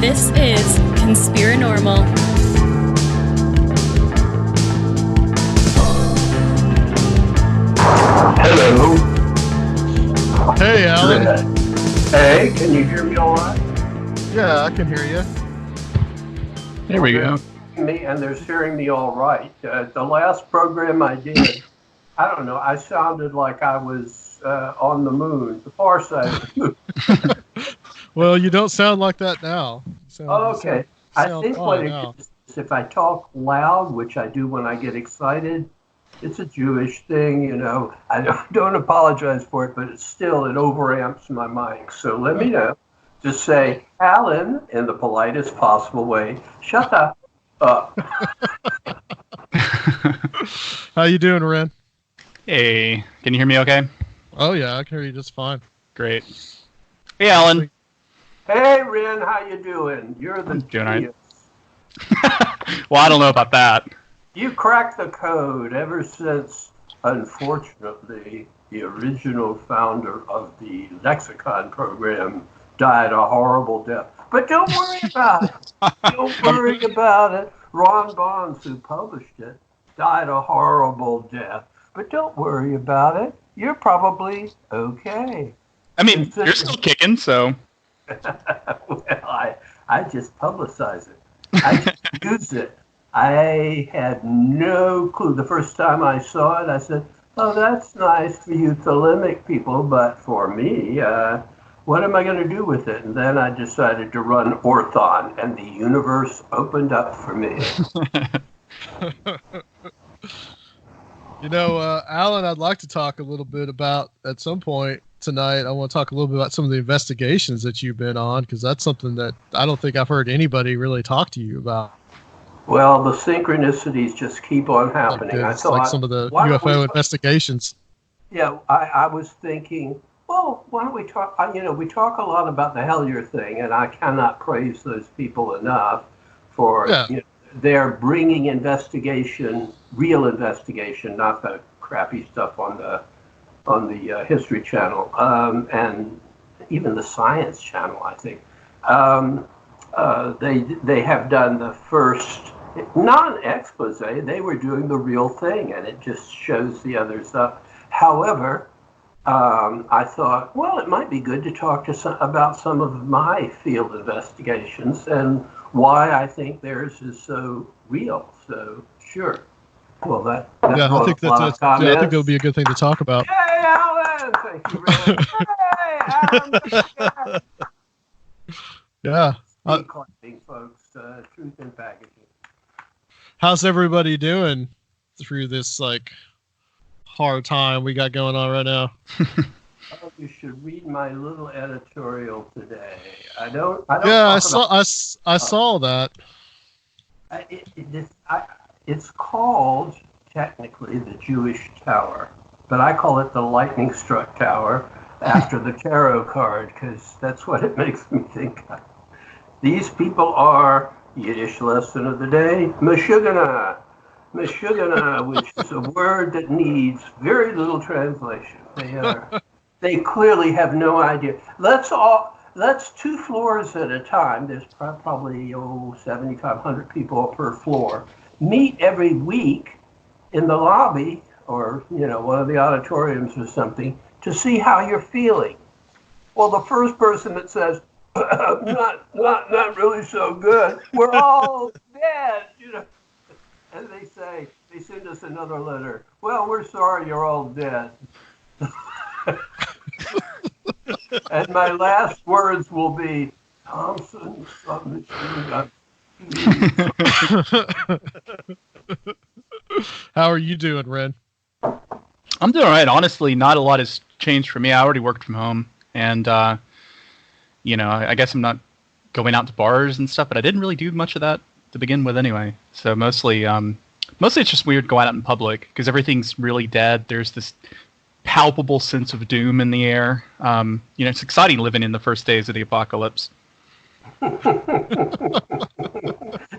This is Conspirinormal. Hello. Hey, Alan. Hey, can you hear me all right? Yeah, I can hear you. There we go. Me and they're hearing me all right. The last program I did, I don't know, I sounded like I was on the moon, the far side of the moon. Well, you don't sound like that now. Okay. I think what it is if I talk loud, which I do when I get excited, it's a Jewish thing, you know. I don't apologize for it, but it overamps my mic. So let me know. Just say, Alan, in the politest possible way, shut up. How you doing, Wren? Hey, can you hear me okay? Oh, yeah, I can hear you just fine. Great. Hey, Alan. Hey, Wren, how you doing? You're the doing right. Well, I don't know about that. You cracked the code ever since, unfortunately, the original founder of the lexicon program died a horrible death. But don't worry about it. Don't worry about it. Ron Bonds, who published it, died a horrible death. But don't worry about it. You're probably okay. I mean, you're still kicking, so. Well, I just publicize it. I just use it. I had no clue. The first time I saw it, I said, oh, that's nice for euthymic people, but for me, what am I going to do with it? And then I decided to run Orthon, and the universe opened up for me. You know, Alan, I'd like to talk a little bit about, at some point tonight, I want to talk a little bit about some of the investigations that you've been on, because that's something that I don't think I've heard anybody really talk to you about. Well, the synchronicities just keep on happening. I thought, like some of the UFO investigations. Yeah, I was thinking, well, why don't we talk? We talk a lot about the Hellier thing, and I cannot praise those people enough for they're bringing investigation, real investigation, not the crappy stuff on the History Channel and even the Science Channel. I think they have done the first non-expose. They were doing the real thing, and it just shows the others up. However, I thought, well, it might be good to talk about some of my field investigations and why I think theirs is so real. So, sure. Well, I think it'll be a good thing to talk about. Hey, Alan! Thank you, Ren. Hey, Alan! Yeah. Collecting, folks. Truth in packaging. How's everybody doing through this hard time we got going on right now? Oh, you should read my little editorial today. I saw that. It's called technically the Jewish Tower, but I call it the Lightning Struck Tower after the tarot card because that's what it makes me think of. These people are, Yiddish lesson of the day, Meshugana. Meshugana, which is a word that needs very little translation. They clearly have no idea. Let's 2 floors at a time. There's probably 7,500 people per floor. Meet every week in the lobby or one of the auditoriums or something to see how you're feeling. Well, the first person that says, not really so good, we're all dead, And they send us another letter. Well, we're sorry you're all dead. And my last words will be, Thompson, submachine gun. How are you doing, Wren? I'm doing all right. Honestly, not a lot has changed for me. I already worked from home, and I guess I'm not going out to bars and stuff, but I didn't really do much of that to begin with anyway. So mostly it's just weird going out in public because everything's really dead. There's this palpable sense of doom in the air. It's exciting living in the first days of the apocalypse.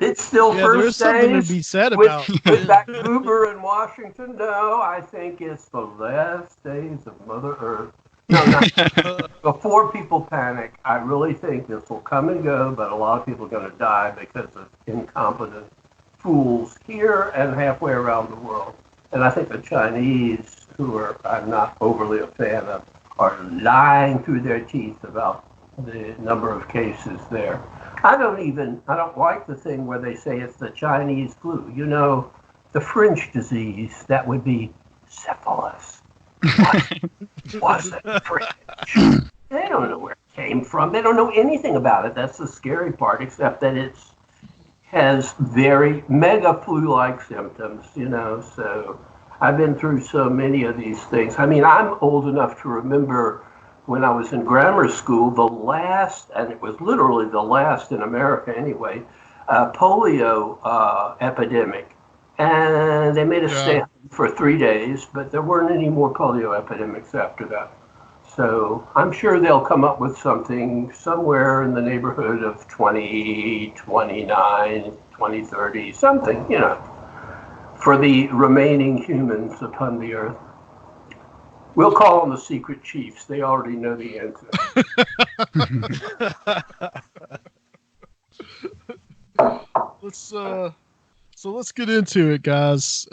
It's still first days. There's something to be said about with that goober in Washington. No, I think it's the last days of Mother Earth. No, not. before people panic, I really think this will come and go, but a lot of people are going to die because of incompetent fools here and halfway around the world. And I think the Chinese, who I'm not overly a fan of, are lying through their teeth about the number of cases there. I don't like the thing where they say it's the Chinese flu. You know, the French disease, that would be syphilis. Wasn't French. They don't know where it came from. They don't know anything about it. That's the scary part, except that it has very mega flu-like symptoms, you know. So I've been through so many of these things. I mean, I'm old enough to remember when I was in grammar school, the last, and it was literally the last in America anyway, polio epidemic. And they made a stand for 3 days, but there weren't any more polio epidemics after that. So I'm sure they'll come up with something somewhere in the neighborhood of 2029, 2030, something, you know, for the remaining humans upon the earth. We'll call them the secret chiefs. They already know the answer. Let's get into it, guys.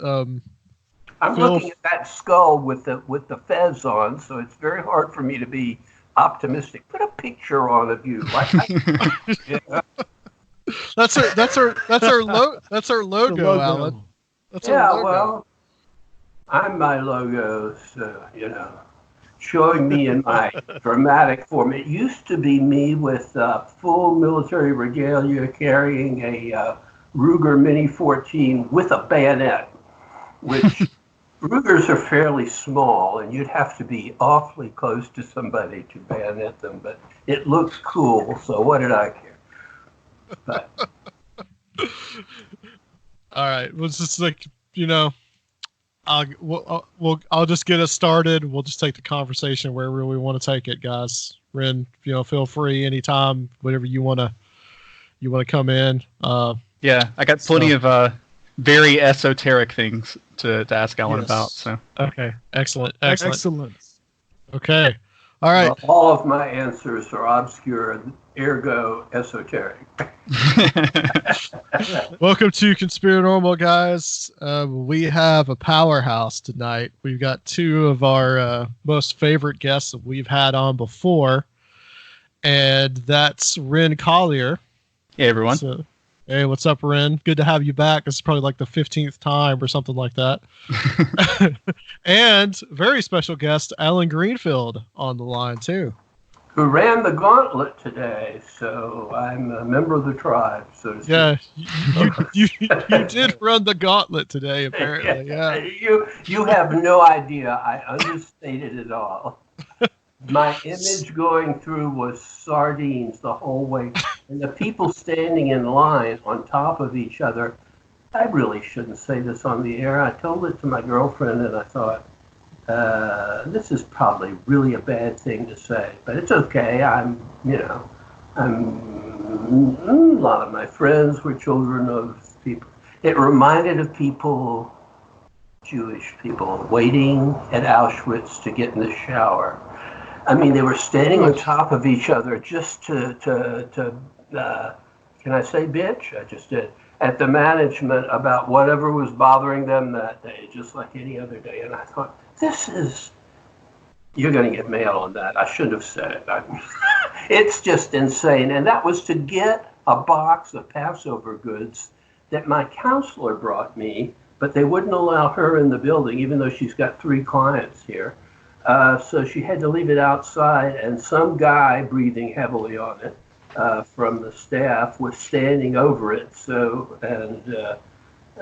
I'm looking at that skull with the fez on, so it's very hard for me to be optimistic. Put a picture on of you, yeah. That's our logo, Alan. That's our logo. Well, I'm my logo, so you know, showing me in my dramatic form. It used to be me with full military regalia, carrying a Ruger Mini 14 with a bayonet, which Rugers are fairly small, and you'd have to be awfully close to somebody to bayonet them, but it looks cool, so what did I care? But. All right, well, it's just like, you know, I'll just get us started. We'll just take the conversation wherever we want to take it, guys. Wren, you know, feel free anytime, whenever you want to come in. Yeah, I got plenty of very esoteric things to ask Alan about. So okay, excellent. Okay, all right. Well, all of my answers are obscure, ergo esoteric. Welcome to Conspirinormal, guys. We have a powerhouse tonight. We've got two of our most favorite guests that we've had on before, and that's Wren Collier. Hey, everyone. So, hey, what's up, Wren? Good to have you back. This is probably like the 15th time or something like that. And very special guest, Alan Greenfield, on the line, too. Who ran the gauntlet today, so I'm a member of the tribe. So yeah, you did run the gauntlet today, apparently. Yeah. You have no idea. I understated it all. My image going through was sardines the whole way, and the people standing in line on top of each other. I really shouldn't say this on the air. I told it to my girlfriend, and I thought, this is probably really a bad thing to say, but it's okay. A lot of my friends were children of people. It reminded of people, Jewish people, waiting at Auschwitz to get in the shower. I mean, they were standing on top of each other just to can I say bitch? I just did. At the management about whatever was bothering them that day, just like any other day. And I thought, you're going to get mail on that. I shouldn't have said it. It's just insane. And that was to get a box of Passover goods that my counselor brought me, but they wouldn't allow her in the building, even though she's got 3 clients here. So she had to leave it outside, and some guy breathing heavily on it from the staff was standing over it.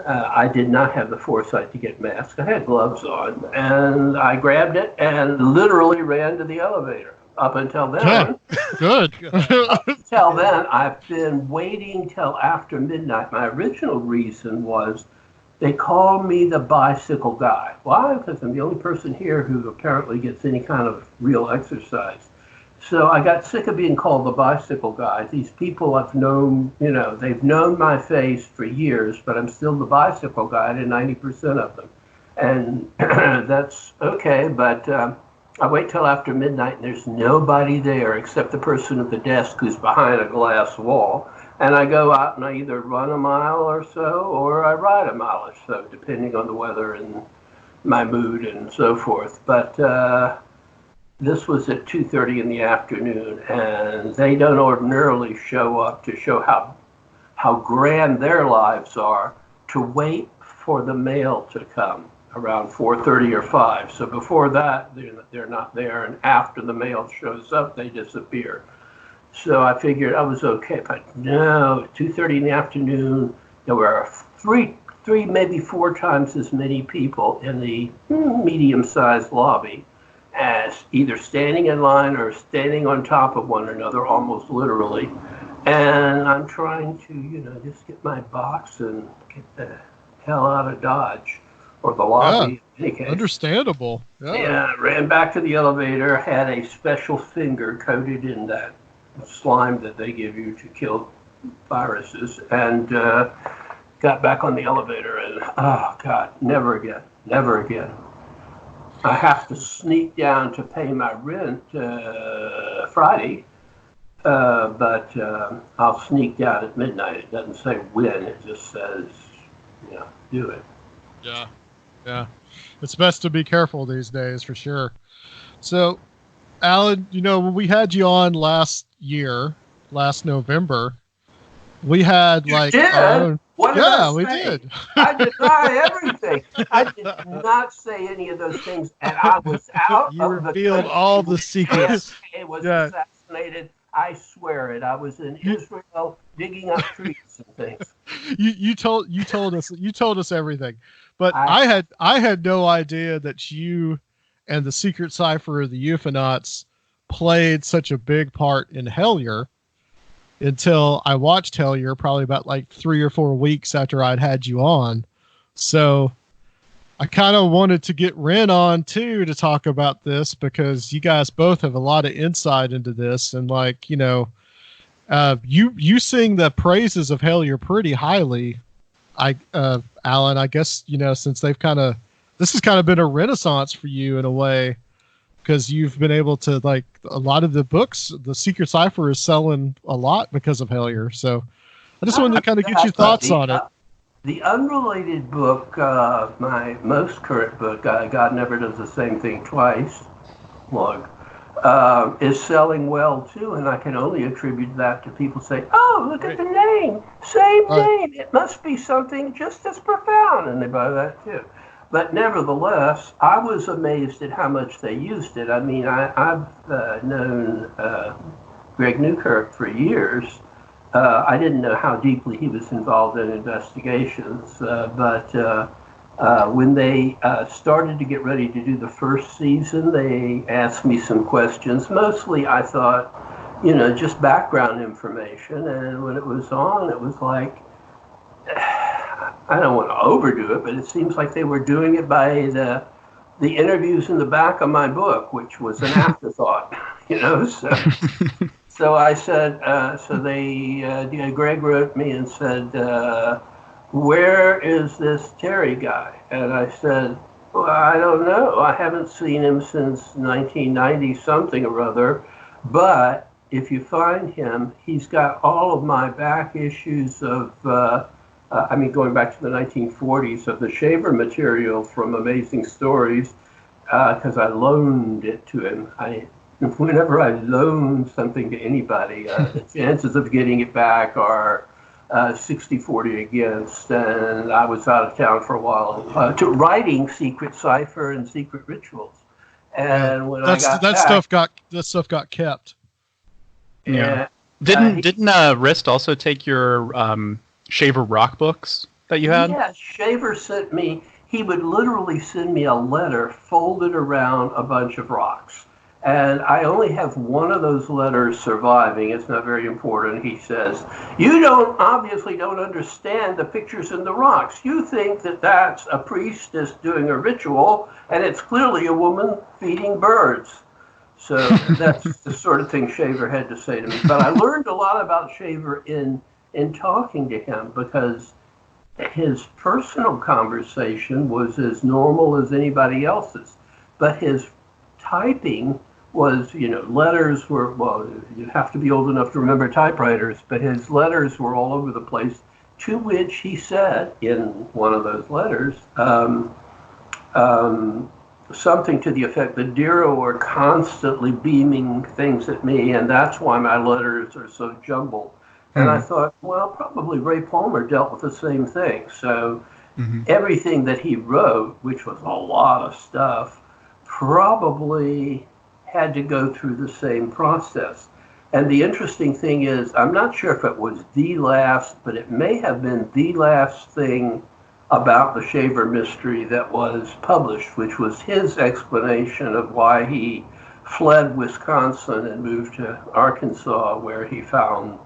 I did not have the foresight to get masks. I had gloves on, and I grabbed it and literally ran to the elevator. Up until then, good. Up until then, I've been waiting till after midnight. My original reason was they call me the bicycle guy. Why? Because I'm the only person here who apparently gets any kind of real exercise. So I got sick of being called the bicycle guy. These people I've known, they've known my face for years, but I'm still the bicycle guy to 90% of them. And that's okay, but I wait till after midnight and there's nobody there except the person at the desk who's behind a glass wall. And I go out and I either run a mile or so or I ride a mile or so, depending on the weather and my mood and so forth. But this was at 2:30 in the afternoon, and they don't ordinarily show up to show how grand their lives are, to wait for the mail to come around 4:30 or 5. So before that, they're not there, and after the mail shows up, they disappear. So I figured I was okay, but no, 2:30 in the afternoon, there were three, maybe four times as many people in the medium-sized lobby as either standing in line or standing on top of one another, almost literally. And I'm trying to, just get my box and get the hell out of Dodge or the lobby. Yeah, in any case. Understandable. Yeah, ran back to the elevator, had a special finger coated in that slime that they give you to kill viruses, and got back on the elevator, and oh God, never again. I have to sneak down to pay my rent Friday, but I'll sneak down at midnight. It doesn't say when, it just says, do it. Yeah. It's best to be careful these days, for sure. So, Alan, when we had you on last November, we had our own... What did I say? We did. I deny everything. I did not say any of those things, and I was out You of revealed all the secrets. It was assassinated. I swear it. I was in Israel digging up trees and things. You told us everything, but I had no idea that you and the secret cipher of the Ufonauts played such a big part in Hellier until I watched Hellier probably about 3 or 4 weeks after I'd had you on. So I kind of wanted to get Wren on too to talk about this, because you guys both have a lot of insight into this, and you sing the praises of Hellier pretty highly. Alan, I guess since this has kind of been a renaissance for you in a way, because you've been able to, a lot of the books, the Secret Cipher is selling a lot because of Hellier. So I just wanted to kind of get your thoughts on it. The unrelated book, my most current book, God Never Does the Same Thing Twice, is selling well too, and I can only attribute that to people saying, "Oh, look at the name, same name. It must be something just as profound," and they buy that too. But nevertheless, I was amazed at how much they used it. I mean, I've known Greg Newkirk for years. I didn't know how deeply he was involved in investigations, but when they started to get ready to do the first season, they asked me some questions. Mostly, I thought, just background information. And when it was on, it was like, I don't want to overdo it, but it seems like they were doing it by the interviews in the back of my book, which was an afterthought, So I said, Greg wrote me and said, "Where is this Terry guy?" And I said, "Well, I don't know. I haven't seen him since 1990 something or other, but if you find him, he's got all of my back issues of, going back to the 1940s, of the Shaver material from Amazing Stories, because I loaned it to him. Whenever I loan something to anybody, the chances of getting it back are 60-40 against, and I was out of town for a while to writing Secret Cipher and Secret Rituals. And when I got back, that stuff got kept. Yeah. Didn't Rist also take your Shaver rock books that you had? Yeah, Shaver sent me. He would literally send me a letter folded around a bunch of rocks. And I only have one of those letters surviving. It's not very important. He says, "You obviously don't understand the pictures in the rocks. You think that that's a priestess doing a ritual, and it's clearly a woman feeding birds." So that's the sort of thing Shaver had to say to me. But I learned a lot about Shaver in talking to him, because his personal conversation was as normal as anybody else's. But his typing was, letters were, well, you have to be old enough to remember typewriters, but his letters were all over the place, to which he said in one of those letters, something to the effect that Dero are constantly beaming things at me, and that's why my letters are so jumbled. And I thought, well, probably Ray Palmer dealt with the same thing. So everything that he wrote, which was a lot of stuff, probably had to go through the same process. And the interesting thing is, I'm not sure if it was the last, but it may have been the last thing about the Shaver mystery that was published, which was his explanation of why he fled Wisconsin and moved to Arkansas, where he found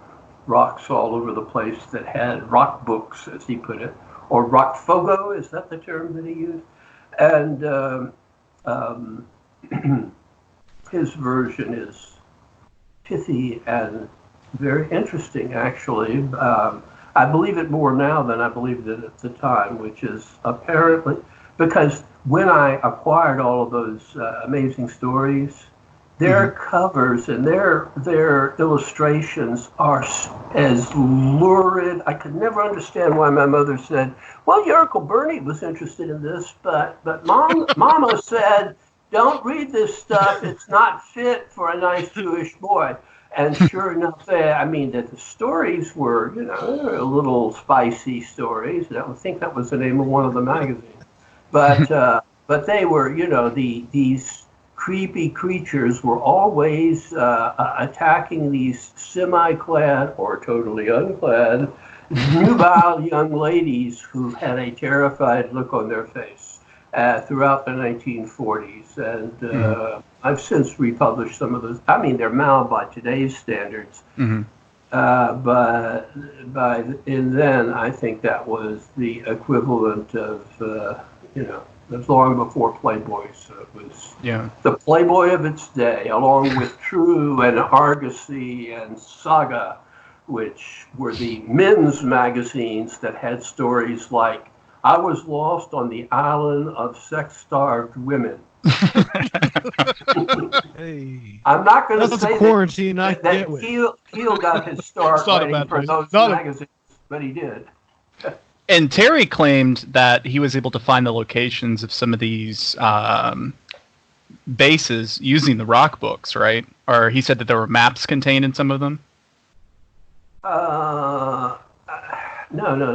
rocks all over the place that had rock books, as he put it, or rock fogo, is that the term that he used? And his version is pithy and very interesting, actually. I believe it more now than I believed it at the time, which is apparently because when I acquired all of those amazing stories, their covers and their illustrations are as lurid. I could never understand why my mother said, "Well, your Uncle Bernie was interested in this, but Mama said, don't read this stuff. It's not fit for a nice Jewish boy." And sure enough, the stories were, a little spicy stories. I think that was the name of one of the magazines. But they were, these creepy creatures were always attacking these semi-clad or totally unclad nubile young ladies who had a terrified look on their face throughout the 1940s. And I've since republished some of those. I mean, they're mild by today's standards. But then I think that was the equivalent of, it was long before Playboy. So it was the Playboy of its day, along with True and Argosy and Saga, which were the men's magazines that had stories like, I was lost on the island of sex-starved women. Hey, I'm not going to say quarantine that Keel got his start writing for those magazines, but he did. And Terry claimed that he was able to find the locations of some of these bases using the rock books, right? Or he said that there were maps contained in some of them? No,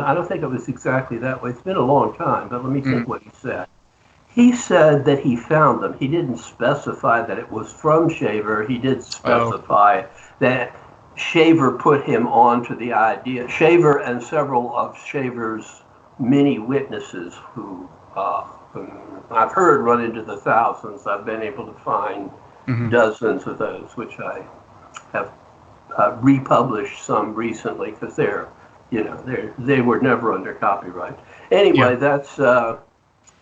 I don't think it was exactly that way. It's been a long time, but let me think what he said. He said that he found them. He didn't specify that it was from Shaver. He did specify that Shaver put him on to the idea. Shaver and several of Shaver's many witnesses who I've heard run into the thousands. I've been able to find dozens of those, which I have republished some recently because they were never under copyright. Anyway, that's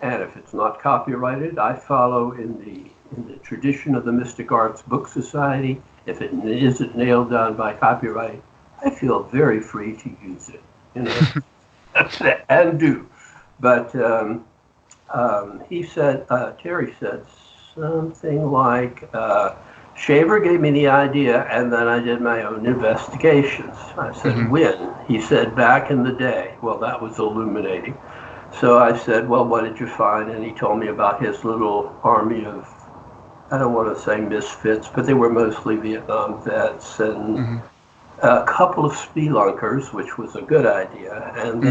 and if it's not copyrighted, I follow in the tradition of the Mystic Arts Book Society. If it isn't nailed down by copyright, I feel very free to use it, and do. But Terry said something like, Shaver gave me the idea, and then I did my own investigations. I said, when? He said, back in the day. Well, that was illuminating. So I said, well, what did you find? And he told me about his little army of, I don't want to say misfits, but they were mostly Vietnam vets and a couple of spelunkers, which was a good idea. And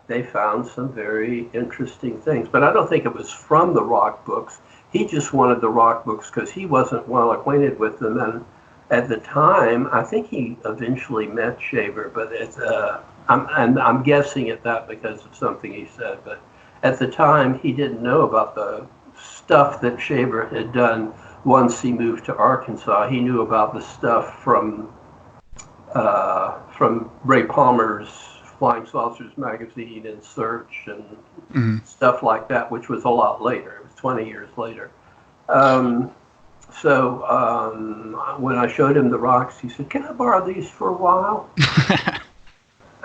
they found some very interesting things. But I don't think it was from the rock books. He just wanted the rock books because he wasn't well acquainted with them. And at the time, I think he eventually met Shaver, but I'm guessing at that because of something he said. But at the time, he didn't know about the stuff that Shaver had done once he moved to Arkansas. He knew about the stuff from Ray Palmer's Flying Saucers magazine and Search and stuff like that, which was a lot later. It was 20 years later. So when I showed him the rocks, he said, "Can I borrow these for a while?"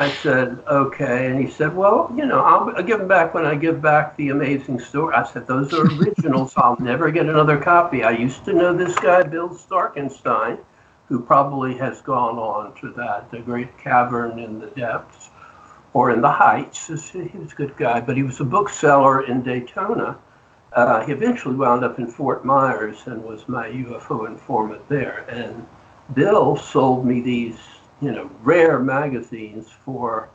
I said, okay. And he said, well, I'll give them back when I give back the amazing story. I said, those are originals. I'll never get another copy. I used to know this guy, Bill Starkenstein, who probably has gone on to that, the great cavern in the depths or in the heights. He was a good guy, but he was a bookseller in Daytona. He eventually wound up in Fort Myers and was my UFO informant there. And Bill sold me these, rare magazines for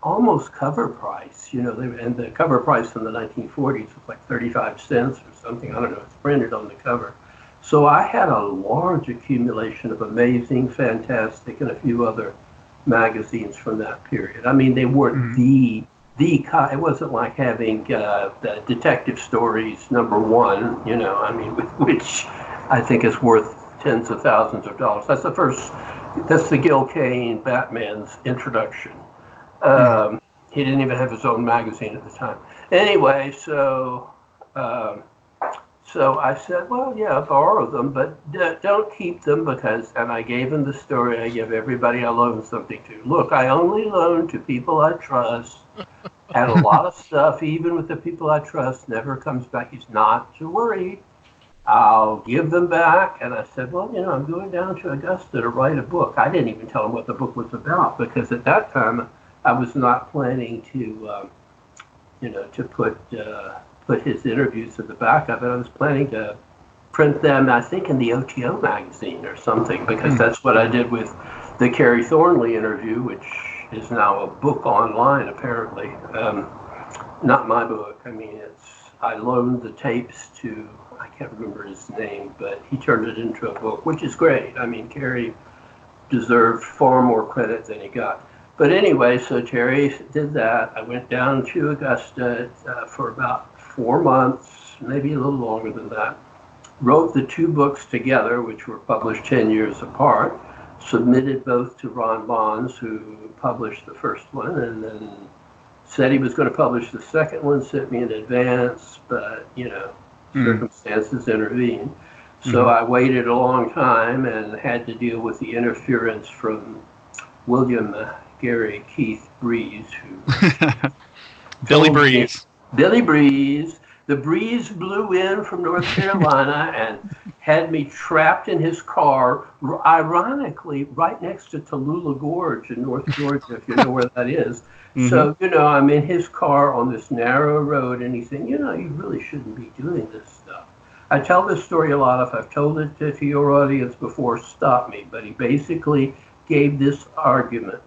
almost cover price. And the cover price in the 1940s was like 35 cents or something. I don't know. It's printed on the cover. So I had a large accumulation of Amazing, Fantastic, and a few other magazines from that period. I mean, they weren't it wasn't like having the Detective Stories #1, which I think is worth tens of thousands of dollars. That's the Gil Kane Batman's introduction. He didn't even have his own magazine at the time. Anyway, so I said, well, yeah, borrow them, but don't keep them and I gave him the story I give everybody I loan something to. Look, I only loan to people I trust, and a lot of stuff, even with the people I trust, never comes back. He's not to worry. I'll give them back. And I said, well, I'm going down to Augusta to write a book. I didn't even tell him what the book was about, because at that time I was not planning to, to put his interviews at the back of it. I was planning to print them, I think, in the OTO magazine or something, because that's what I did with the Kerry Thornley interview, which is now a book online, apparently. Not my book. I mean, I loaned the tapes to, I can't remember his name, but he turned it into a book, which is great. I mean, Kerry deserved far more credit than he got. But anyway, so Terry did that. I went down to Augusta for about 4 months, maybe a little longer than that. Wrote the 2 books together, which were published 10 years apart. Submitted both to Ron Bonds, who published the first one, and then said he was going to publish the second one, sent me in advance, but, circumstances intervened. So I waited a long time and had to deal with the interference from William Gary Keith Breeze, who Billy Breeze. Billy Breeze. The breeze blew in from North Carolina and had me trapped in his car, ironically, right next to Tallulah Gorge in North Georgia, if you know where that is. So, I'm in his car on this narrow road, and he's saying, you really shouldn't be doing this stuff. I tell this story a lot. If I've told it to your audience before, stop me. But he basically gave this argument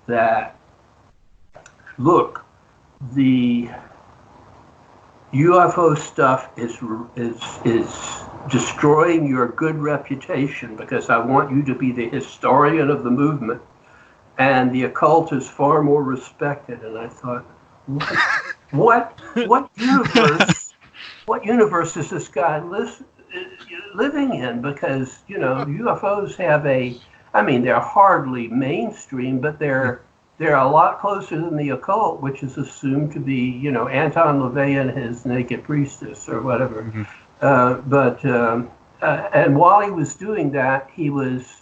that, look, the UFO stuff is destroying your good reputation, because I want you to be the historian of the movement, and the occult is far more respected. And I thought, what universe? What universe is this guy living in? Because UFOs have they're hardly mainstream, but they're a lot closer than the occult, which is assumed to be, Anton LaVey and his naked priestess or whatever. And while he was doing that, he was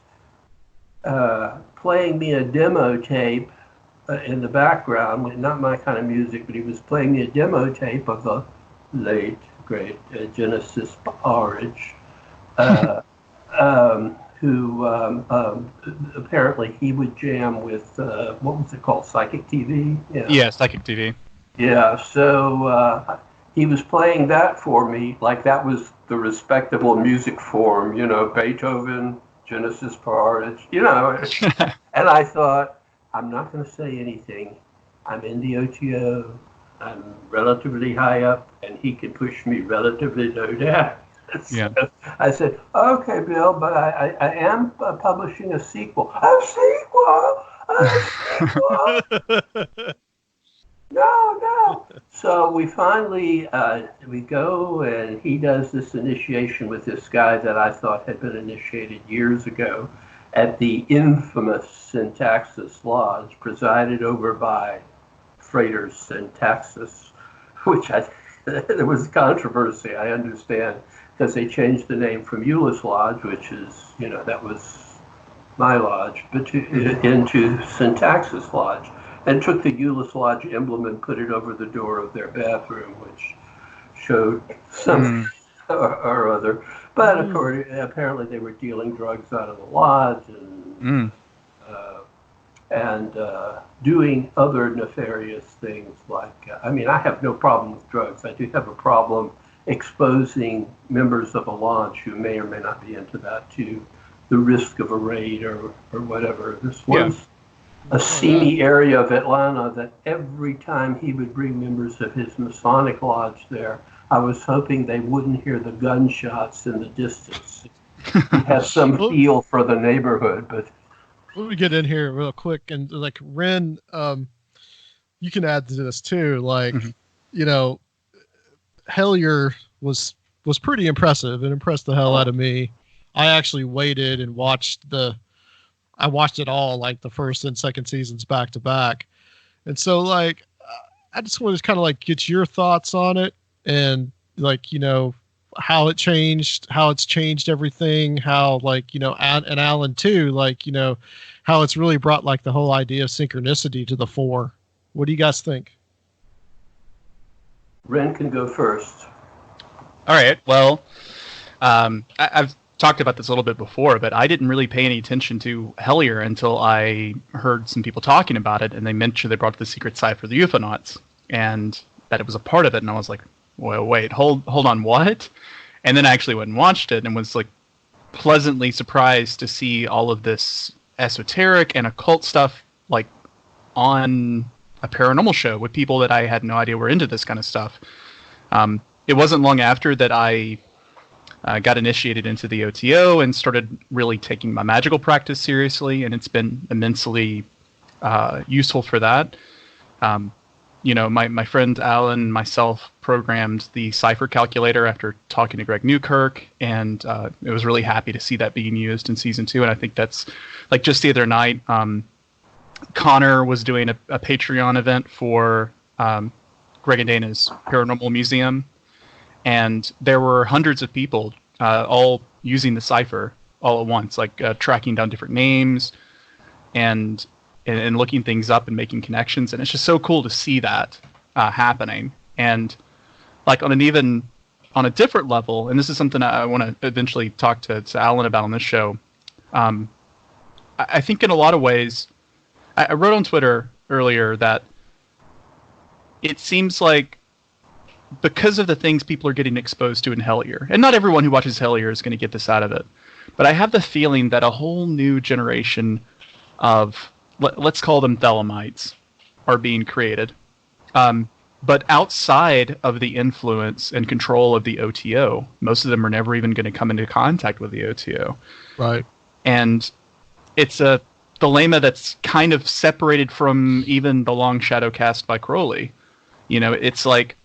playing me a demo tape in the background, not my kind of music, but he was playing me a demo tape of the late, great Genesis Porridge, who apparently he would jam with, what was it called, Psychic TV? Yeah, Psychic TV. Yeah, so he was playing that for me, like that was the respectable music form, Beethoven, Genesis Porridge, And I thought, I'm not going to say anything. I'm in the OTO. I'm relatively high up, and he can push me relatively low down. So I said, okay, Bill, but I am publishing a sequel. A sequel? No. So we finally, we go, and he does this initiation with this guy that I thought had been initiated years ago at the infamous Syntaxis Lodge, presided over by Freighters Syntaxis, which there was controversy, I understand, because they changed the name from Euless Lodge, which is, that was my lodge, but into Syntaxis Lodge, and took the Euless Lodge emblem and put it over the door of their bathroom, which showed something or other. But apparently they were dealing drugs out of the lodge and doing other nefarious things like, I have no problem with drugs. I do have a problem exposing members of a lodge who may or may not be into that to the risk of a raid or whatever. This was a seamy area of Atlanta that every time he would bring members of his Masonic lodge there, I was hoping they wouldn't hear the gunshots in the distance. It has some feel for the neighborhood, but... Let me get in here real quick, and like Wren, you can add to this too. Like, Hellier was pretty impressive. It impressed the hell out of me. I actually waited and watched it all, like the first and second seasons back to back. And so like, I just wanted to kind of like get your thoughts on it and like, how it's changed everything, how like, and Alan too, like, how it's really brought like the whole idea of synchronicity to the fore. What do you guys think? Wren can go first. All right. Well, I've talked about this a little bit before, but I didn't really pay any attention to Hellier until I heard some people talking about it, and they mentioned they brought up the secret cipher, the Ufonauts, and that it was a part of it, and I was like, well, wait, hold on, what? And then I actually went and watched it and was like pleasantly surprised to see all of this esoteric and occult stuff like on a paranormal show with people that I had no idea were into this kind of stuff. It wasn't long after that I got initiated into the OTO and started really taking my magical practice seriously, and it's been immensely useful for that. My friend Alan and myself programmed the cipher calculator after talking to Greg Newkirk, and it was really happy to see that being used in season 2. And I think that's like just the other night, Connor was doing a Patreon event for Greg and Dana's Paranormal Museum, and there were hundreds of people all using the cipher all at once, like tracking down different names and looking things up and making connections. And it's just so cool to see that happening. And like on a different level, and this is something I want to eventually talk to Alan about on this show. I think in a lot of ways, I wrote on Twitter earlier that it seems like because of the things people are getting exposed to in Hellier, and not everyone who watches Hellier is going to get this out of it, but I have the feeling that a whole new generation of, let's call them Thelemites, are being created. But outside of the influence and control of the OTO, most of them are never even going to come into contact with the OTO. Right. And it's a dilemma that's kind of separated from even the long shadow cast by Crowley. It's like,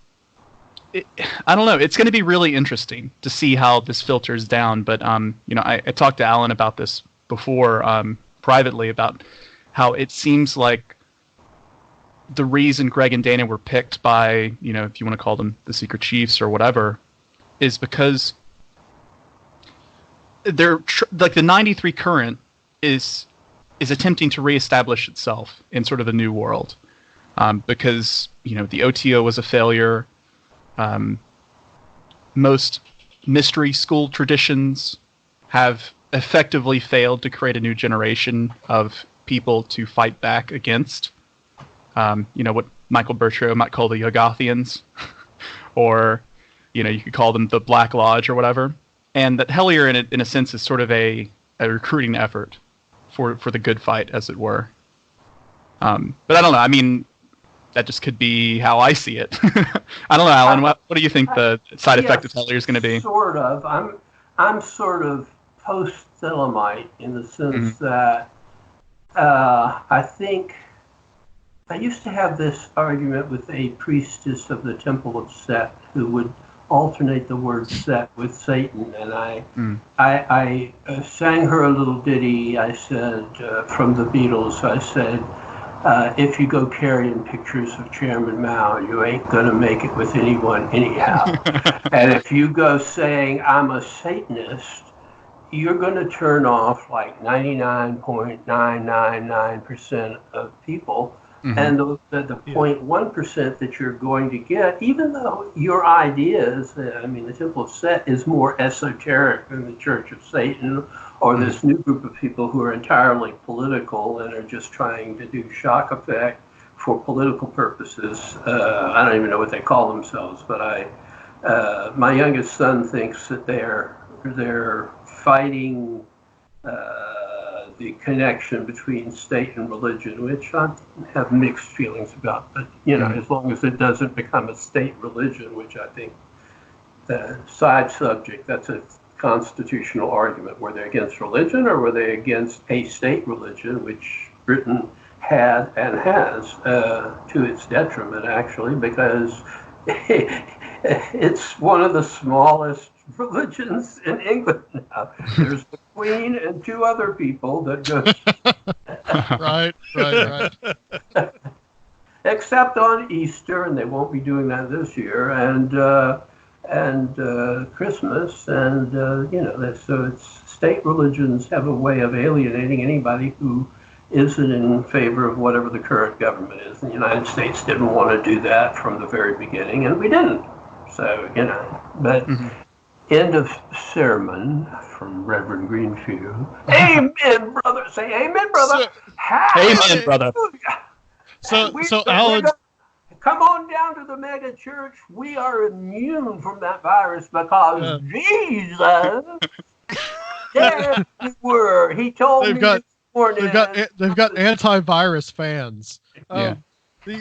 I don't know. It's going to be really interesting to see how this filters down. But, I talked to Alan about this before privately about how it seems like the reason Greg and Dana were picked by, if you want to call them the Secret Chiefs or whatever, is because they're like the 93 current is attempting to reestablish itself in sort of a new world. Because, the OTO was a failure. Most mystery school traditions have effectively failed to create a new generation of people to fight back against. What Michael Bertreau might call the Yogothians, or, you could call them the Black Lodge or whatever. And that Hellier, in a sense, is sort of a recruiting effort for the good fight, as it were. But I don't know. I mean, that just could be how I see it. I don't know, Alan. What do you think the side effect of Hellier is going to be? Sort of. I'm sort of post-Thelemite in the sense that I think I used to have this argument with a priestess of the Temple of Set who would alternate the word Set with Satan, and I sang her a little ditty. I said from the Beatles. I said, if you go carrying pictures of Chairman Mao, you ain't gonna make it with anyone anyhow. And if you go saying I'm a Satanist, you're going to turn off like 99.999% of people. Mhm. And the 0.1% that you're going to get, even though your ideas, the Temple of Set is more esoteric than the Church of Satan, or this new group of people who are entirely political and are just trying to do shock effect for political purposes. I don't even know what they call themselves, but my youngest son thinks that they're fighting the connection between state and religion, which I have mixed feelings about. But as long as it doesn't become a state religion, which I think side subject, that's a constitutional argument. Were they against religion, or were they against a state religion, which Britain had and has to its detriment, actually, because it's one of the smallest religions in England now. There's the Queen and two other people that go. Right. Except on Easter, and they won't be doing that this year, and Christmas, and so it's state religions have a way of alienating anybody who isn't in favor of whatever the current government is. The United States didn't want to do that from the very beginning, and we didn't. So, but end of sermon from Reverend Greenfield. Amen, brother. Say amen, brother. Amen, brother. So Alan, come on down to the mega church. We are immune from that virus because Jesus said we were. He told me this morning. They've got antivirus fans.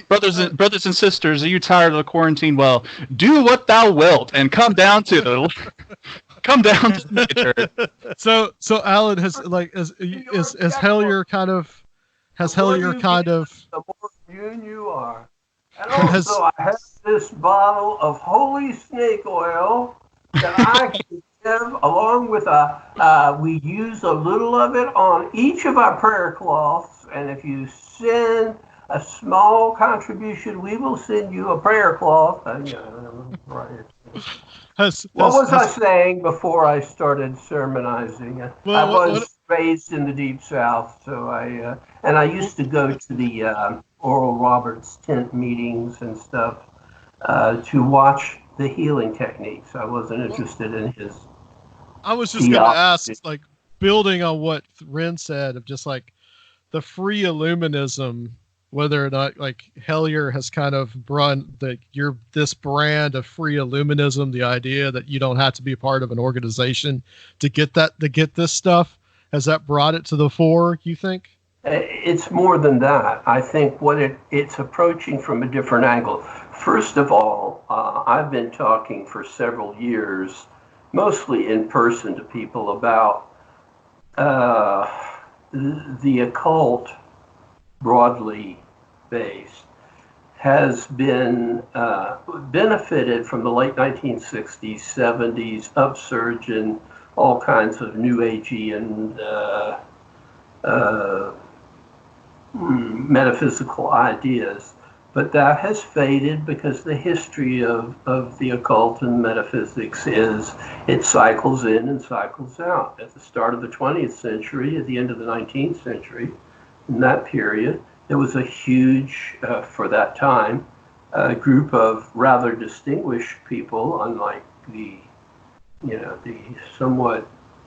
Brothers and sisters, are you tired of the quarantine? Well, do what thou wilt and come down to the church. So Alan has Hellier kind of the more immune you are. And also, I have this bottle of holy snake oil that I can give along with we use a little of it on each of our prayer cloths, and if you send a small contribution, we will send you a prayer cloth. What was I saying before I started sermonizing? I was raised in the Deep South, so I used to go to the Oral Roberts tent meetings and stuff to watch the healing techniques. I wasn't interested in his. I was just going to ask, like, building on what Wren said of just like the free Illuminism, whether or not like Hellier has kind of brought this brand of free Illuminism, the idea that you don't have to be a part of an organization to get this stuff. Has that brought it to the fore, you think? It's more than that. I think it's approaching from a different angle. First of all, I've been talking for several years, mostly in person to people about the occult, broadly based, has been benefited from the late 1960s, 70s upsurge in all kinds of New Agey and metaphysical ideas. But that has faded because the history of the occult and metaphysics is it cycles in and cycles out. At the start of the 20th century, at the end of the 19th century, in that period, there was a huge, for that time, group of rather distinguished people, unlike the somewhat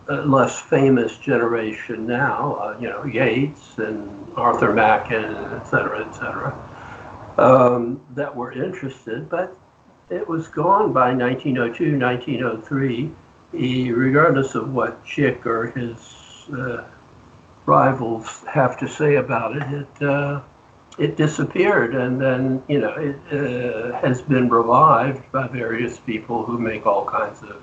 less famous generation now, Yeats and Arthur Machen, et cetera, that were interested, but it was gone by 1902, 1903, regardless of what Chick or his rivals have to say about it. It disappeared, and then it has been revived by various people who make all kinds of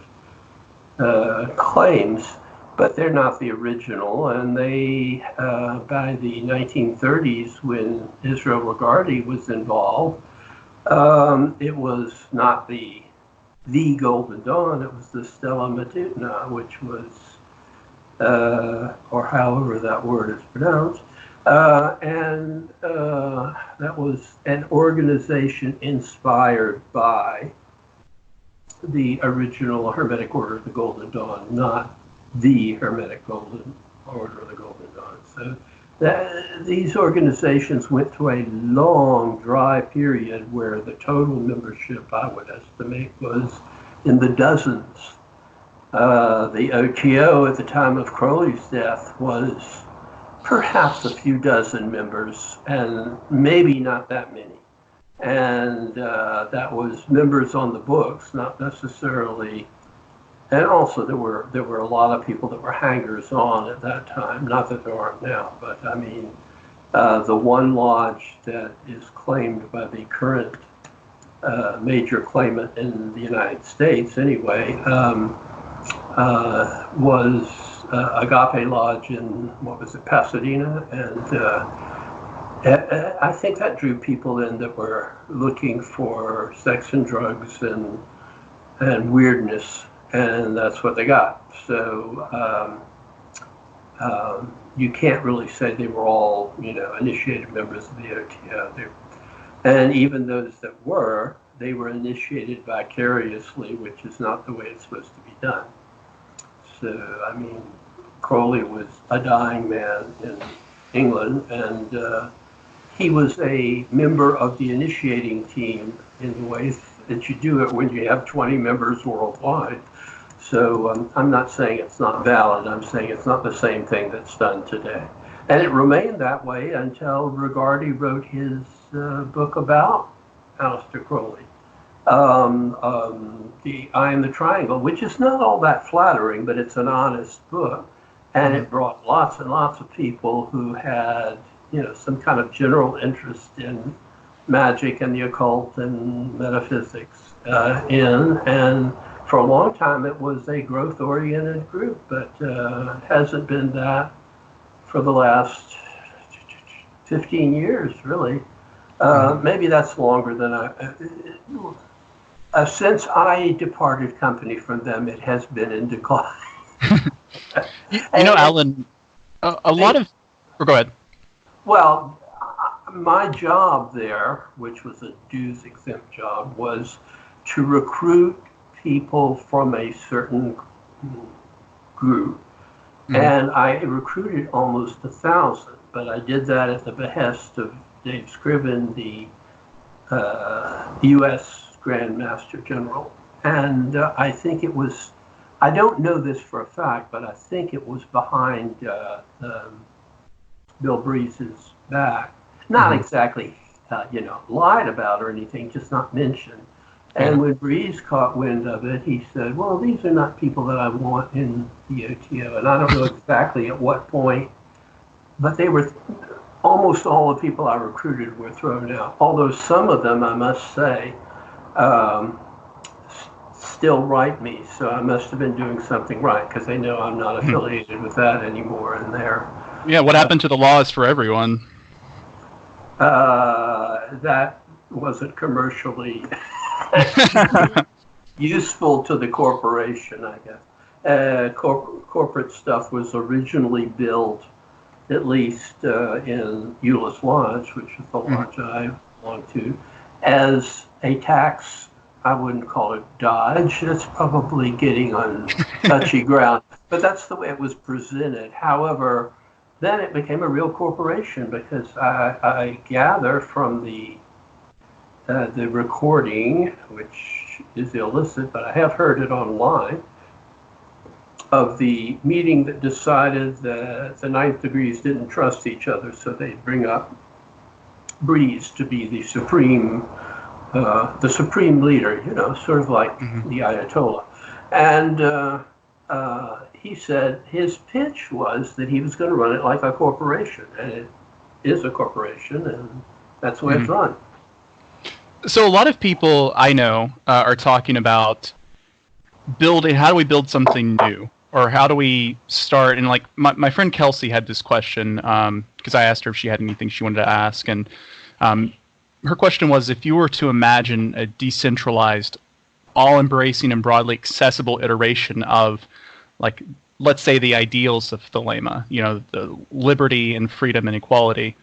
claims, but they're not the original. And they, by the 1930s, when Israel Regardie was involved, it was not the Golden Dawn, it was the Stella Matutina, which was, or however that word is pronounced, and that was an organization inspired by the original Hermetic Order of the Golden Dawn, not the Hermetic Golden Order of the Golden Dawn. So these organizations went through a long, dry period where the total membership, I would estimate, was in the dozens. The OTO at the time of Crowley's death was perhaps a few dozen members, and maybe not that many. And that was members on the books, not necessarily. And also there were a lot of people that were hangers-on at that time. Not that there aren't now, but I mean, the one lodge that is claimed by the current major claimant in the United States, anyway, was Agape Lodge in, what was it, Pasadena, and I think that drew people in that were looking for sex and drugs and weirdness, and that's what they got. So you can't really say they were all, initiated members of the OTO. And even those that were, they were initiated vicariously, which is not the way it's supposed to be done. So, I mean, Crowley was a dying man in England, and he was a member of the initiating team in the ways that you do it when you have 20 members worldwide. So I'm not saying it's not valid. I'm saying it's not the same thing that's done today. And it remained that way until Rigardi wrote his book about Aleister Crowley, The Eye in the Triangle, which is not all that flattering, but it's an honest book. And it brought lots and lots of people who had, some kind of general interest in magic and the occult and metaphysics in. And for a long time, it was a growth-oriented group, but hasn't been that for the last 15 years, really. Maybe that's longer than since I departed company from them, it has been in decline. Alan, a lot of... Go ahead. Well, my job there, which was a dues-exempt job, was to recruit people from a certain group. Mm-hmm. And I recruited almost 1,000, but I did that at the behest of Dave Scriven, the U.S. Grand Master General. And I think it was, I don't know this for a fact, but I think it was behind Bill Breeze's back. Not exactly, lied about or anything, just not mentioned. And when Breeze caught wind of it, he said, well, these are not people that I want in the OTO. And I don't know exactly at what point, but they were, almost all the people I recruited were thrown out. Although some of them, I must say, still write me. So I must have been doing something right, because they know I'm not affiliated with that anymore. And they're... Yeah, what happened to the laws for everyone? That wasn't commercially useful to the corporation, I guess. Corporate stuff was originally billed, at least in Euless Lodge, which is the lodge I belong to, as a tax. I wouldn't call it dodge. It's probably getting on touchy ground, but that's the way it was presented. However, then it became a real corporation, because I gather from the recording, which is illicit, but I have heard it online, of the meeting that decided that the Ninth Degrees didn't trust each other, so they'd bring up Breeze to be the supreme leader, sort of like the Ayatollah. And he said his pitch was that he was going to run it like a corporation, and it is a corporation, and that's the way it's run. So a lot of people I know are talking about building, how do we build something new? Or how do we start? And like my friend Kelsey had this question, because I asked her if she had anything she wanted to ask. And her question was, if you were to imagine a decentralized, all-embracing and broadly accessible iteration of, like, let's say the ideals of Thelema, the liberty and freedom and equality,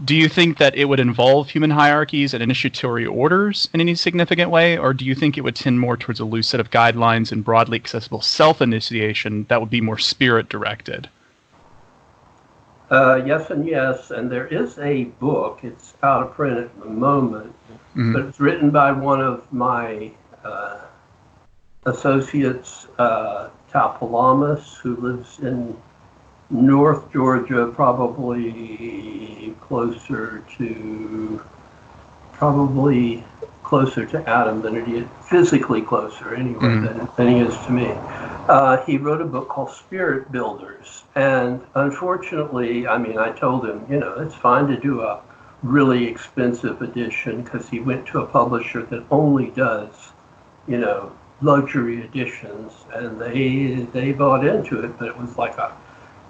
Do you think that it would involve human hierarchies and initiatory orders in any significant way, or do you think it would tend more towards a loose set of guidelines and broadly accessible self-initiation that would be more spirit-directed? Yes and yes, and there is a book. It's out of print at the moment, but it's written by one of my associates, Taupalamas, who lives in North Georgia, probably closer to Adam than it is, physically closer anyway, than he is to me. He wrote a book called Spirit Builders, and unfortunately, I mean, I told him, it's fine to do a really expensive edition, because he went to a publisher that only does, luxury editions, and they bought into it, but it was like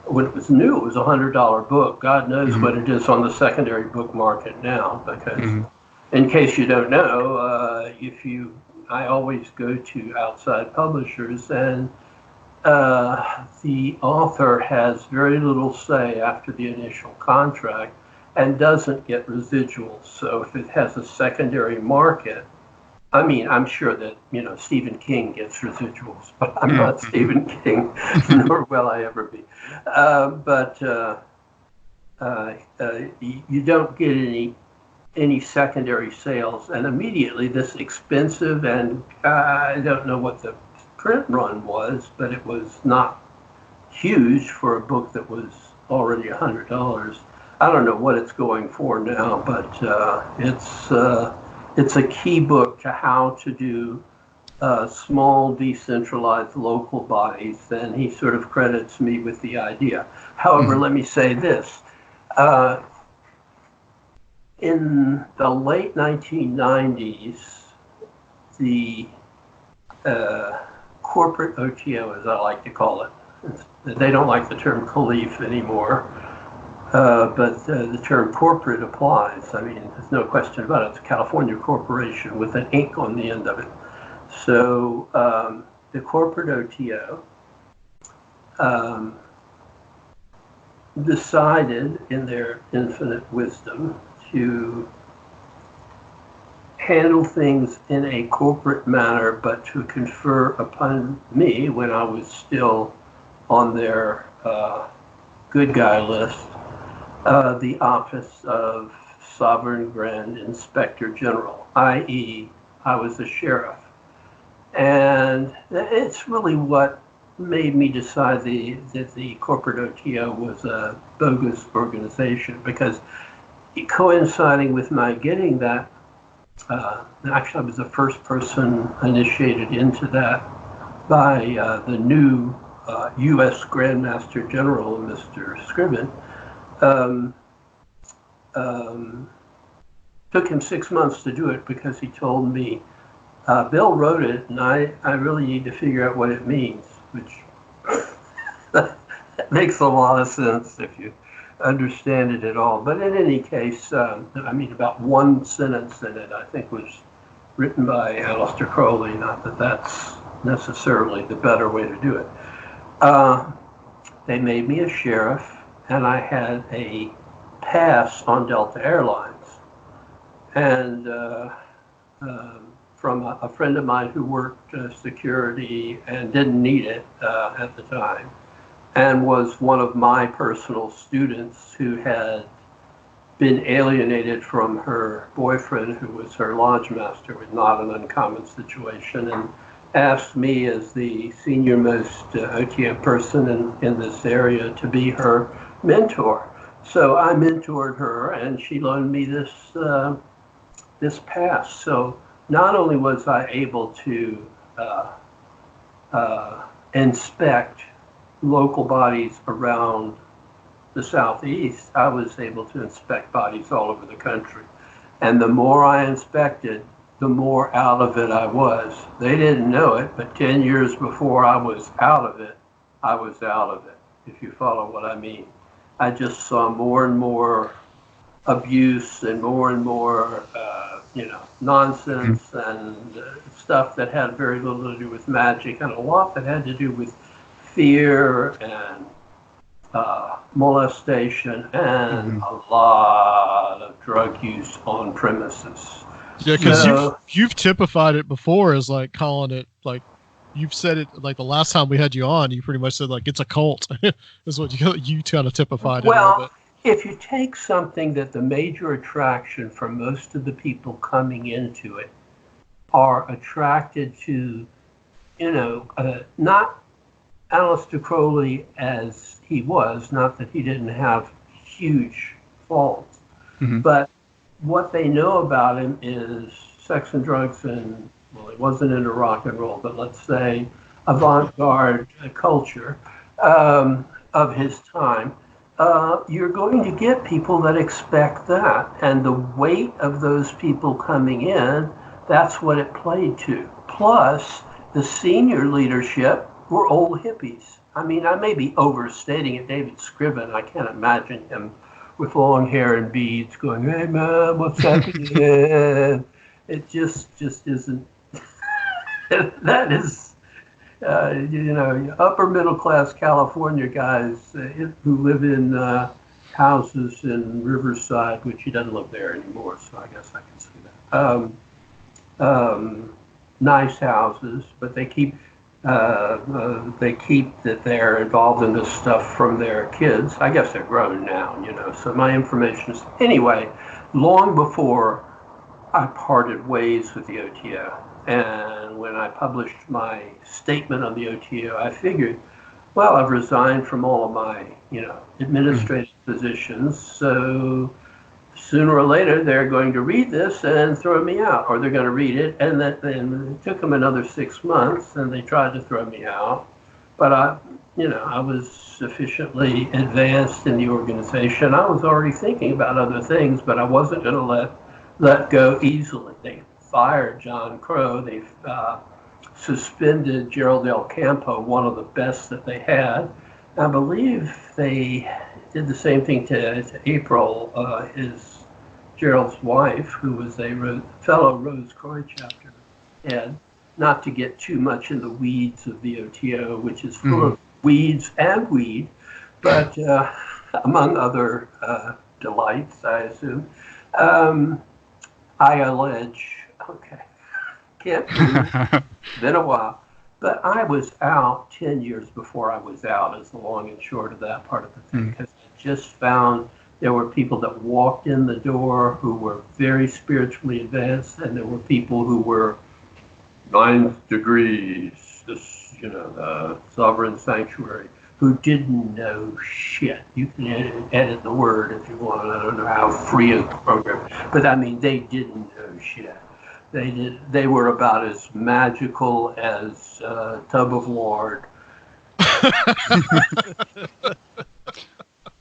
when it was new, it was $100 book. God knows what it is on the secondary book market now, because in case you don't know, I always go to outside publishers, and the author has very little say after the initial contract and doesn't get residuals. So if it has a secondary market, I mean, I'm sure that, Stephen King gets residuals, but I'm not Stephen King, nor will I ever be. But you don't get any secondary sales. And immediately this expensive, and I don't know what the print run was, but it was not huge for a book that was already $100. I don't know what it's going for now, but it's a key book to how to do small, decentralized local bodies, and he sort of credits me with the idea. However, let me say this. In the late 1990s, the corporate OTO, as I like to call it, they don't like the term Caliph anymore, but the term corporate applies. I mean, there's no question about it. It's a California corporation with an ink on the end of it. So the corporate OTO decided in their infinite wisdom to handle things in a corporate manner, but to confer upon me, when I was still on their good guy list, the office of Sovereign Grand Inspector General, i.e., I was the sheriff. And it's really what made me decide that the corporate OTO was a bogus organization, because coinciding with my getting that, actually I was the first person initiated into that by the new U.S. Grandmaster General, Mr. Scriven. Took him 6 months to do it, because he told me, Bill wrote it, and I really need to figure out what it means, which that makes a lot of sense if you understand it at all. But in any case, about one sentence in it, I think, was written by Aleister Crowley, not that that's necessarily the better way to do it. They made me a sheriff, and I had a pass on Delta Airlines. And from a friend of mine who worked security and didn't need it at the time, and was one of my personal students who had been alienated from her boyfriend, who was her lodge master, was not an uncommon situation, and asked me as the senior most OTM person in this area to be her mentor. So I mentored her, and she loaned me this pass. So not only was I able to inspect local bodies around the Southeast, I was able to inspect bodies all over the country. And the more I inspected, the more out of it I was. They didn't know it, but 10 years before I was out of it, I was out of it, if you follow what I mean. I just saw more and more abuse and more nonsense and stuff that had very little to do with magic, and a lot that had to do with fear and molestation, and a lot of drug use on premises. Yeah, because you've typified it before as like calling it like you've said it like the last time we had you on. You pretty much said like it's a cult is what you kind of typified it a little bit. If you take something that the major attraction for most of the people coming into it are attracted to, not Aleister Crowley as he was, not that he didn't have huge faults, but what they know about him is sex and drugs and, well, he wasn't into rock and roll, but let's say avant-garde culture of his time. You're going to get people that expect that. And the weight of those people coming in, that's what it played to. Plus, the senior leadership were old hippies. I mean, I may be overstating it. David Scriven, I can't imagine him with long hair and beads going, "Hey, man, what's happening?" It just isn't. That is, upper middle class California guys who live in houses in Riverside, which he doesn't live there anymore, so I guess I can see that. Nice houses, but they keep that they're involved in this stuff from their kids. I guess they're grown now, so my information is, anyway, long before I parted ways with the OTO. And when I published my statement on the OTO, I figured, well, I've resigned from all of my, administrative positions, so sooner or later they're going to read this and throw me out, or they're going to read it, and then it took them another 6 months, and they tried to throw me out. But I was sufficiently advanced in the organization. I was already thinking about other things, but I wasn't going to let go easily. They fired John Crow. They suspended Gerald Del Campo, one of the best that they had. I believe they did the same thing to April, Gerald's wife, who was a fellow Rose Croix chapter head. Not to get too much in the weeds of the OTO, which is full of weeds and weed, but among other delights, I assume. I allege, can't prove, been a while, but I was out 10 years before I was out, is the long and short of that part of the thing, because I just found there were people that walked in the door who were very spiritually advanced, and there were people who were 9th degrees, sovereign sanctuary, who didn't know shit. You can edit the word if you want. I don't know how free a program, but I mean, they didn't know shit. They were about as magical as Tub of Lord.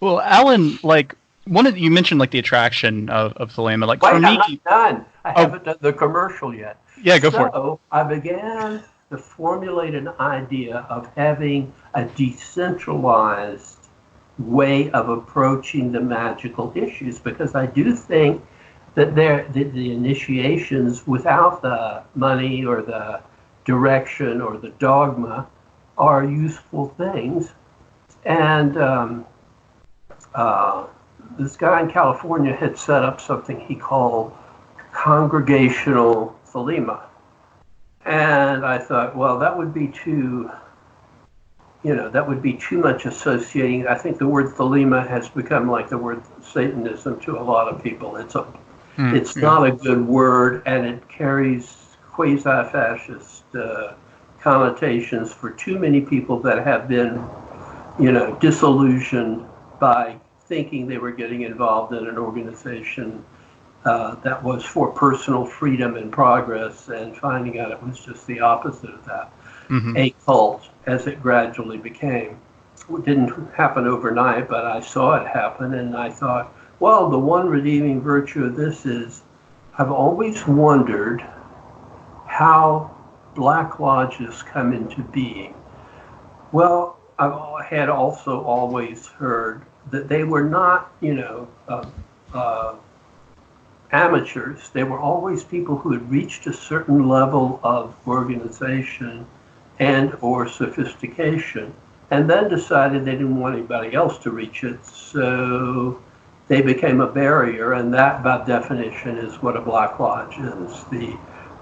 Well, Alan, like you mentioned, like the attraction of Thelema. Like, wait, for me, I'm not done. I haven't done the commercial yet. Yeah, go for it. So I began to formulate an idea of having a decentralized way of approaching the magical issues, because I do think that the initiations without the money or the direction or the dogma are useful things. And this guy in California had set up something he called congregational Thelema. And I thought, well, that would be too much associating. I think the word Thelema has become like the word Satanism to a lot of people. It's not a good word, and it carries quasi-fascist connotations for too many people that have been, disillusioned by thinking they were getting involved in an organization that was for personal freedom and progress, and finding out it was just the opposite of that. A cult, as it gradually became. It didn't happen overnight, but I saw it happen, and I thought, well, the one redeeming virtue of this is I've always wondered how Black Lodges come into being. Well, I had also always heard that they were not, amateurs. They were always people who had reached a certain level of organization and or sophistication, and then decided they didn't want anybody else to reach it, so they became a barrier, and that, by definition, is what a Black Lodge is.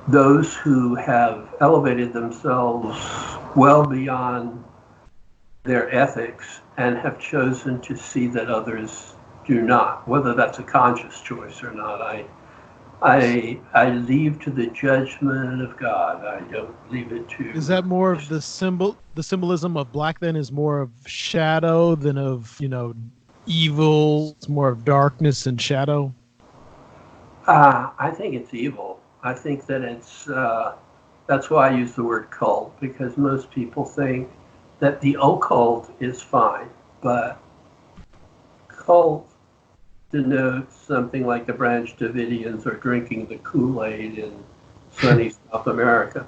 Those who have elevated themselves well beyond their ethics and have chosen to see that others do not, whether that's a conscious choice or not. I leave to the judgment of God. I don't leave it to. Is that more of the symbolism of black then is more of shadow than of, evil? It's more of darkness and shadow? I think it's evil. I think that it's, that's why I use the word cult, because most people think that the occult is fine, but cult denotes something like the Branch Davidians or drinking the Kool-Aid in sunny South America.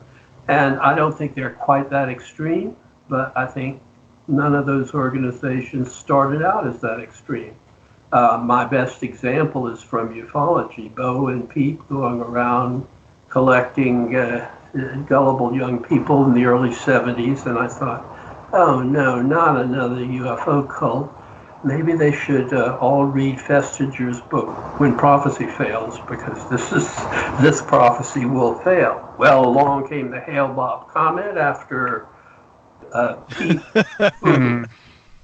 And I don't think they're quite that extreme, but I think none of those organizations started out as that extreme. My best example is from ufology. Bo and Pete going around collecting gullible young people in the early 70s, and I thought, oh no, not another UFO cult. Maybe they should all read Festiger's book, When Prophecy Fails, because this prophecy will fail. Well, along came the Hale-Bopp comet after Pete.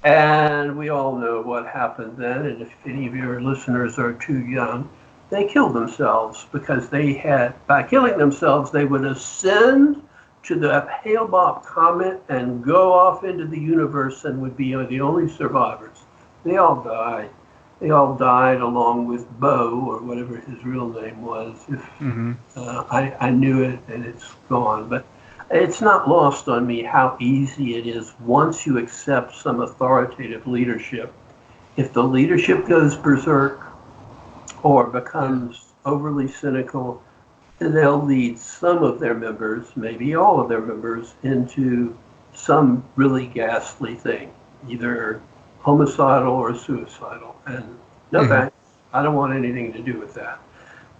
And we all know what happened then, and if any of your listeners are too young, they killed themselves because they had, by killing themselves, they would ascend to the Hale-Bopp comet and go off into the universe and would be the only survivors. They all died. They all died along with Bo, or whatever his real name was. I knew it, and it's gone. But it's not lost on me how easy it is once you accept some authoritative leadership. If the leadership goes berserk or becomes overly cynical, they'll lead some of their members, maybe all of their members, into some really ghastly thing, either homicidal or suicidal. And no thanks, I don't want anything to do with that.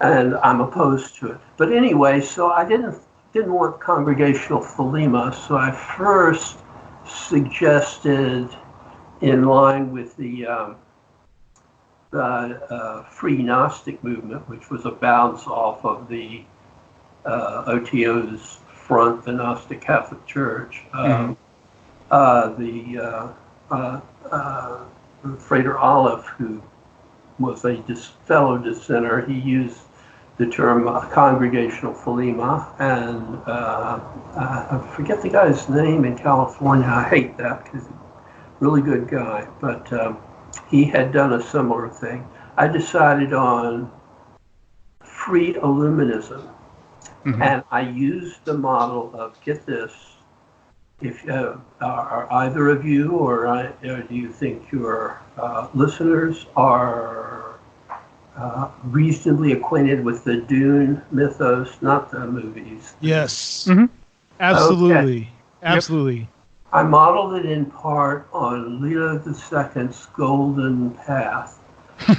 And I'm opposed to it. But anyway, so I didn't want congregational thelema, so I first suggested, in line with the Free Gnostic movement, which was a bounce off of the OTO's front, the Gnostic Catholic Church, Frater Olive, who was a fellow dissenter, he used the term congregational thelema, and I forget the guy's name in California. I hate that because he's a really good guy, but he had done a similar thing. I decided on free Illuminism, and I used the model of, get this, if are either of you, or do you think your listeners are reasonably acquainted with the Dune mythos, not the movies? Yes, absolutely, okay. Absolutely. Yep. I modeled it in part on Leo II's Golden Path.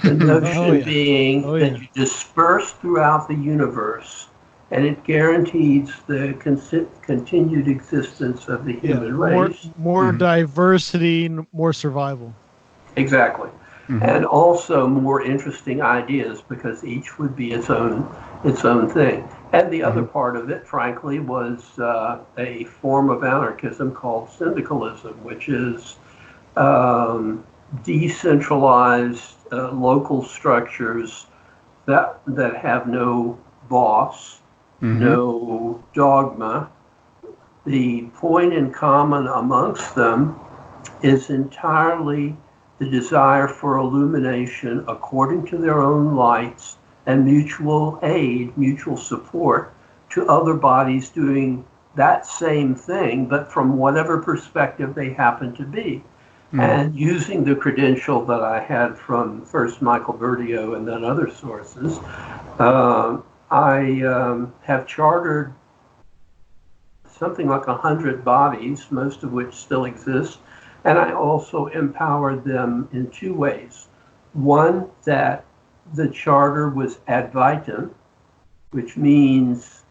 The notion being that you disperse throughout the universe, and it guarantees the continued existence of the human race. More diversity, more survival. Exactly. And also more interesting ideas, because each would be its own thing. And the other part of it, frankly, was a form of anarchism called syndicalism, which is decentralized local structures that have no boss, no dogma. The point in common amongst them is entirely the desire for illumination according to their own lights and mutual aid, mutual support to other bodies doing that same thing, but from whatever perspective they happen to be. And using the credential that I had from first Michael Berdio and then other sources, I have chartered something like 100 bodies, most of which still exist, and I also empowered them in two ways. One, that the charter was ad vitam, which means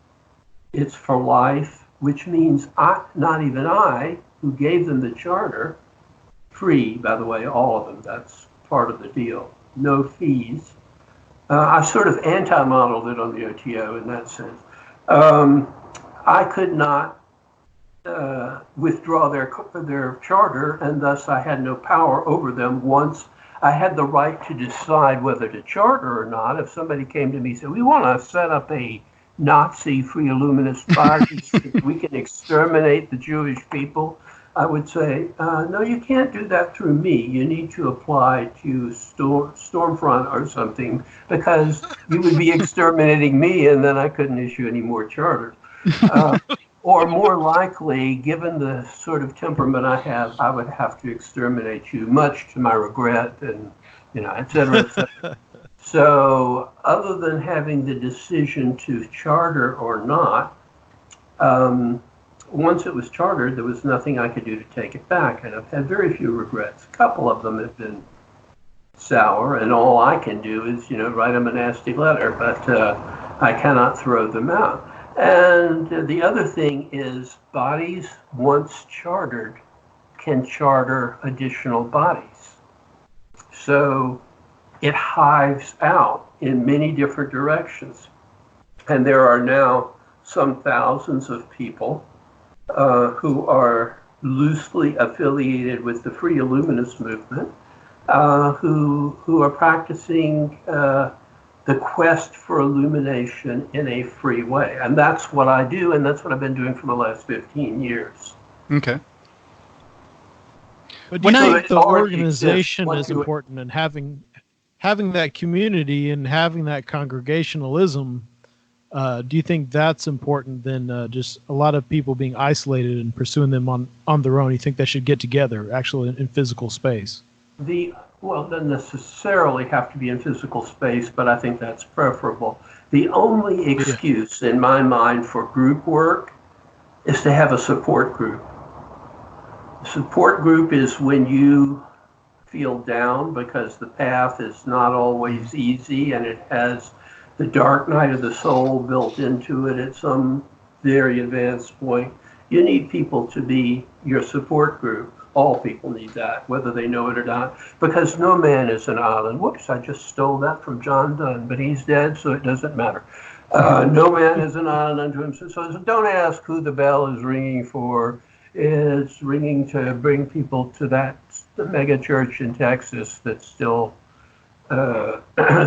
it's for life, which means not even I, who gave them the charter, free, by the way, all of them. That's part of the deal. No fees. I sort of anti-modeled it on the OTO in that sense. I could not withdraw their charter, and thus I had no power over them. Once I had the right to decide whether to charter or not. If somebody came to me and said, we want to set up a Nazi free Illuminist body, we can exterminate the Jewish people, I would say, no, you can't do that through me. You need to apply to Stormfront or something, because you would be exterminating me, and then I couldn't issue any more charters. Or more likely, given the sort of temperament I have, I would have to exterminate you, much to my regret, and et cetera, et cetera. So, other than having the decision to charter or not, once it was chartered, there was nothing I could do to take it back, and I've had very few regrets. A couple of them have been sour, and all I can do is, write them a nasty letter, but I cannot throw them out. And the other thing is, bodies once chartered can charter additional bodies. So it hives out in many different directions. And there are now some thousands of people who are loosely affiliated with the Free Illuminist movement, who are practicing the quest for illumination in a free way. And that's what I do, and that's what I've been doing for the last 15 years. Okay. But do you think the organization is important, and having that community and having that congregationalism, do you think that's important than just a lot of people being isolated and pursuing them on their own? You think they should get together, actually, in physical space? Well, it doesn't necessarily have to be in physical space, but I think that's preferable. The only excuse in my mind for group work is to have a support group. A support group is when you feel down because the path is not always easy, and it has the dark night of the soul built into it at some very advanced point. You need people to be your support group. All people need that, whether they know it or not, because no man is an island. Whoops, I just stole that from John Donne, but he's dead, so it doesn't matter. No man is an island unto himself. So don't ask who the bell is ringing for. It's ringing to bring people to the mega church in Texas that's still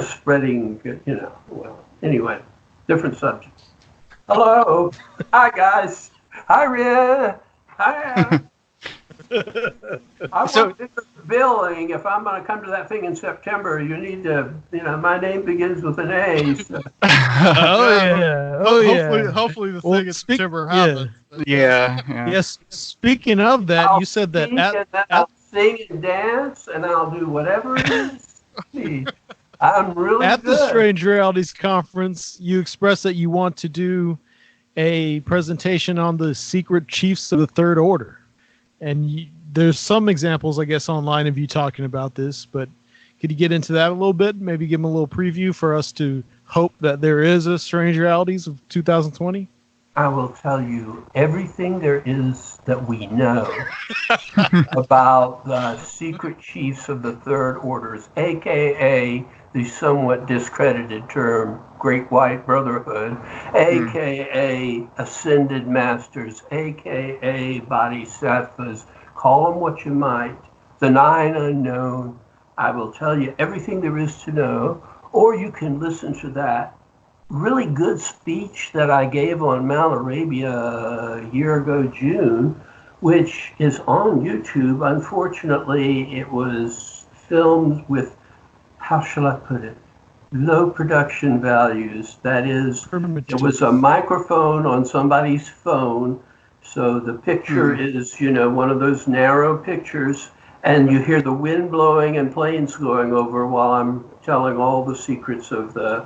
spreading, well, anyway, different subject. Hello. Hi, guys. Hi, Wren. Hi, Adam. I want to do the billing. If I'm going to come to that thing in September, you need to, my name begins with an A. So. Hopefully the thing in September happens. Yeah. Yes. Speaking of that, you said that I'll sing and dance, and I'll do whatever it is. I'm really at good. the Strange Realities Conference. You expressed that you want to do a presentation on the secret chiefs of the Third Order. And there's some examples, I guess, online of you talking about this, but could you get into that a little bit? Maybe give them a little preview for us to hope that there is a Strange Realities of 2020? I will tell you everything there is that we know about the secret chiefs of the Third Orders, a.k.a. the somewhat discredited term Great White Brotherhood, a.k.a. Ascended Masters, a.k.a. Bodhisattvas. Call them what you might. The Nine Unknown. I will tell you everything there is to know, or you can listen to that really good speech that I gave on Mount Arabia a year ago, June, which is on YouTube. Unfortunately, it was filmed with, how shall I put it, low production values. That is, it was a microphone on somebody's phone, so the picture is, one of those narrow pictures, and you hear the wind blowing and planes going over while I'm telling all the secrets of the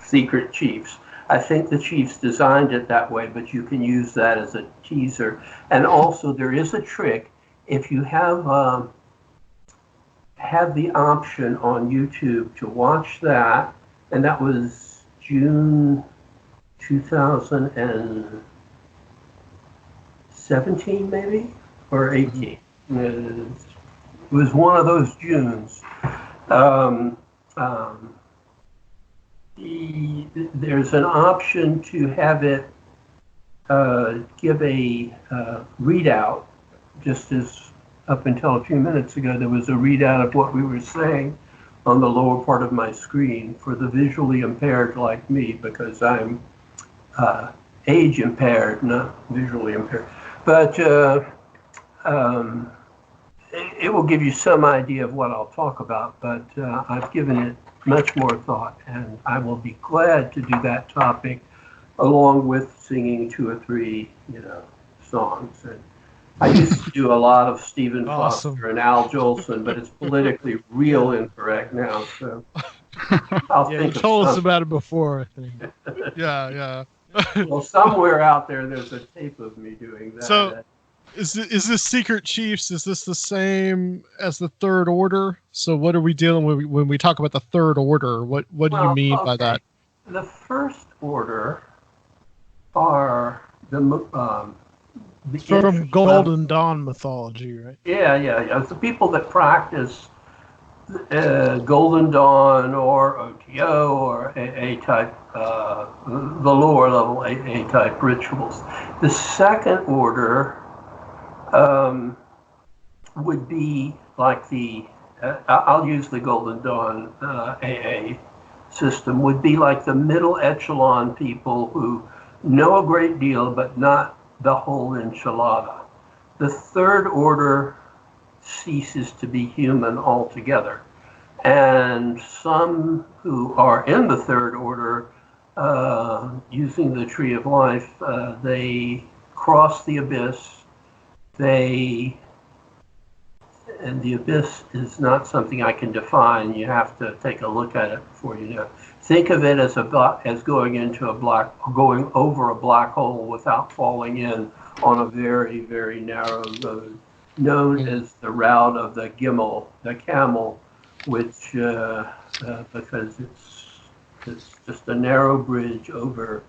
secret chiefs. I think the chiefs designed it that way, but you can use that as a teaser. And also, there is a trick. If you have the option on YouTube to watch that, and that was June 2006, 17 maybe, or 18. It was one of those Junes. There's an option to have it give a readout, just as up until a few minutes ago there was a readout of what we were saying on the lower part of my screen for the visually impaired like me, because I'm age impaired, not visually impaired. But it will give you some idea of what I'll talk about, but I've given it much more thought, and I will be glad to do that topic along with singing 2 or 3, songs. And I used to do a lot of Stephen Awesome. Foster and Al Jolson, but it's politically real incorrect now, so I'll Yeah, you think of told us something. about it before, I think. Yeah. Well, somewhere out there's a tape of me doing that. So, is this Secret Chiefs? Is this the same as the Third Order? So what are we dealing with when we talk about the Third Order? What do you mean by that? The First Order are the It's from Golden Dawn mythology, right? Yeah. It's the people that practice Golden Dawn or OTO or AA type, the lower level AA type rituals. The Second Order would be like I'll use the Golden Dawn AA system, would be like the middle echelon people who know a great deal, but not the whole enchilada. The Third Order ceases to be human altogether. And some who are in the Third Order, using the Tree of Life, they cross the abyss. And the abyss is not something I can define. You have to take a look at it before you know. Think of it as going over a black hole without falling in on a very, very narrow road, known as the route of the camel, which because it's just a narrow bridge over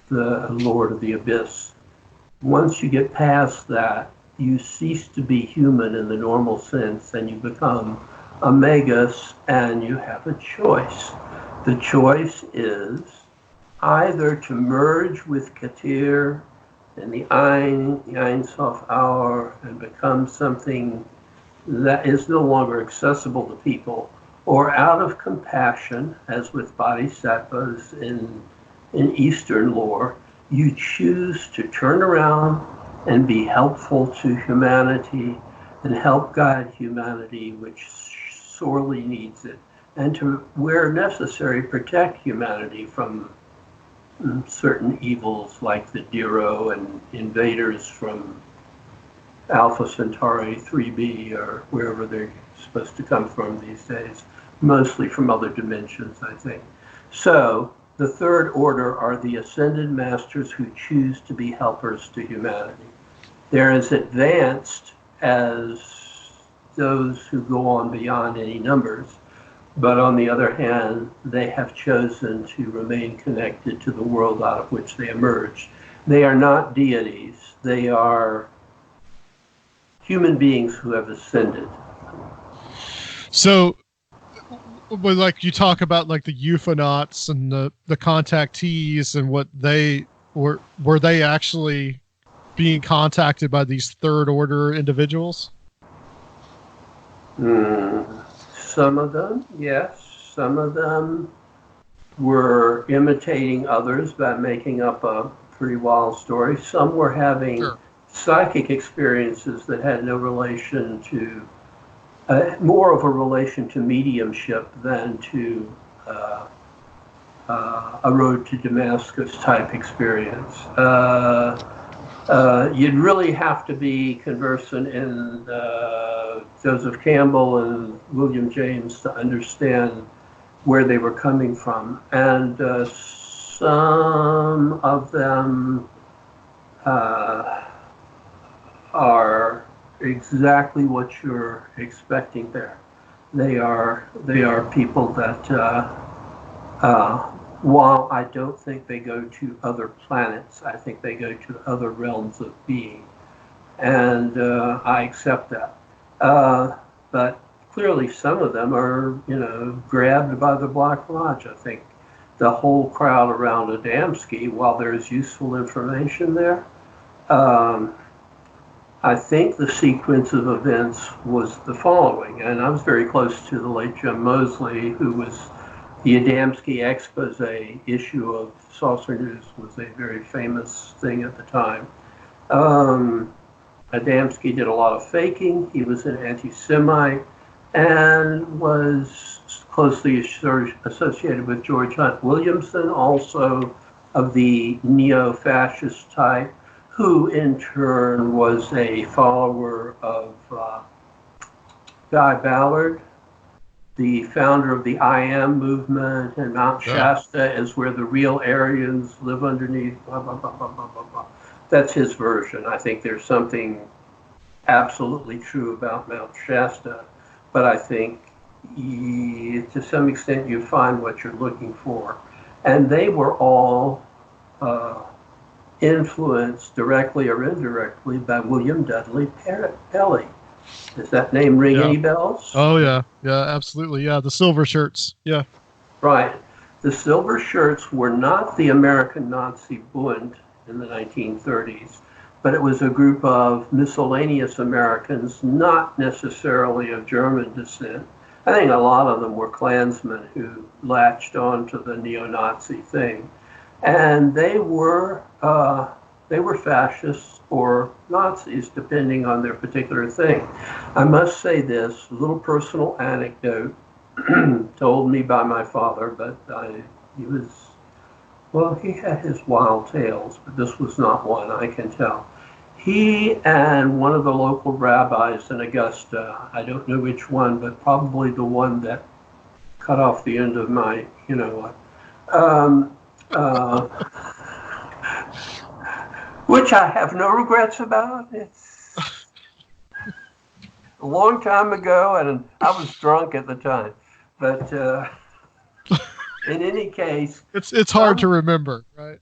the Lord of the Abyss. Once you get past that, you cease to be human in the normal sense, and you become a magus, and you have a choice. The choice is either to merge with Katir and the Ein Sof Hour, and become something that is no longer accessible to people, or out of compassion, as with bodhisattvas in Eastern lore, you choose to turn around and be helpful to humanity and help guide humanity, which sorely needs it, and to, where necessary, protect humanity from certain evils like the Diro and invaders from Alpha Centauri 3b or wherever they're supposed to come from these days, mostly from other dimensions, I think. So the Third Order are the ascended masters who choose to be helpers to humanity. They're as advanced as those who go on beyond any numbers, but on the other hand, they have chosen to remain connected to the world out of which they emerged. They are not deities. They are human beings who have ascended. So, like you talk about, like the euphonauts and the contactees and what they were they actually being contacted by these Third Order individuals? Some of them, yes. Some of them were imitating others by making up a pretty wild story. Some were having psychic experiences that had no relation to, more of a relation to mediumship than to a road to Damascus type experience. You'd really have to be conversant in Joseph Campbell and William James to understand where they were coming from. And some of them are exactly what you're expecting there. They are people that, while I don't think they go to other planets, I think they go to other realms of being. and I accept that. But clearly, some of them are, grabbed by the Black Lodge. I think the whole crowd around Adamski, while there's useful information there, I think the sequence of events was the following, and I was very close to the late Jim Mosley, who was the Adamski expose issue of Saucer News was a very famous thing at the time. Adamski did a lot of faking. He was an anti-Semite and was closely associated with George Hunt Williamson, also of the neo-fascist type, who in turn was a follower of Guy Ballard, the founder of the I Am movement, and Mount Shasta is where the real Aryans live underneath, blah, blah, blah, blah, blah, blah, blah. That's his version. I think there's something absolutely true about Mount Shasta, but I think to some extent you find what you're looking for. And they were all influenced directly or indirectly by William Dudley Pelley. Does that name ring any bells? Oh, yeah. Yeah, absolutely. Yeah, the silver shirts. Yeah. Right. The silver shirts were not the American Nazi Bund in the 1930s, but it was a group of miscellaneous Americans, not necessarily of German descent. I think a lot of them were Klansmen who latched on to the neo-Nazi thing. And they were fascists or Nazis, depending on their particular thing. I must say this, a little personal anecdote told me by my father, but he had his wild tales, but this was not one, I can tell. He and one of the local rabbis in Augusta, I don't know which one, but probably the one that cut off the end of my, which I have no regrets about. It's a long time ago, and I was drunk at the time. But in any case, it's hard to remember, right?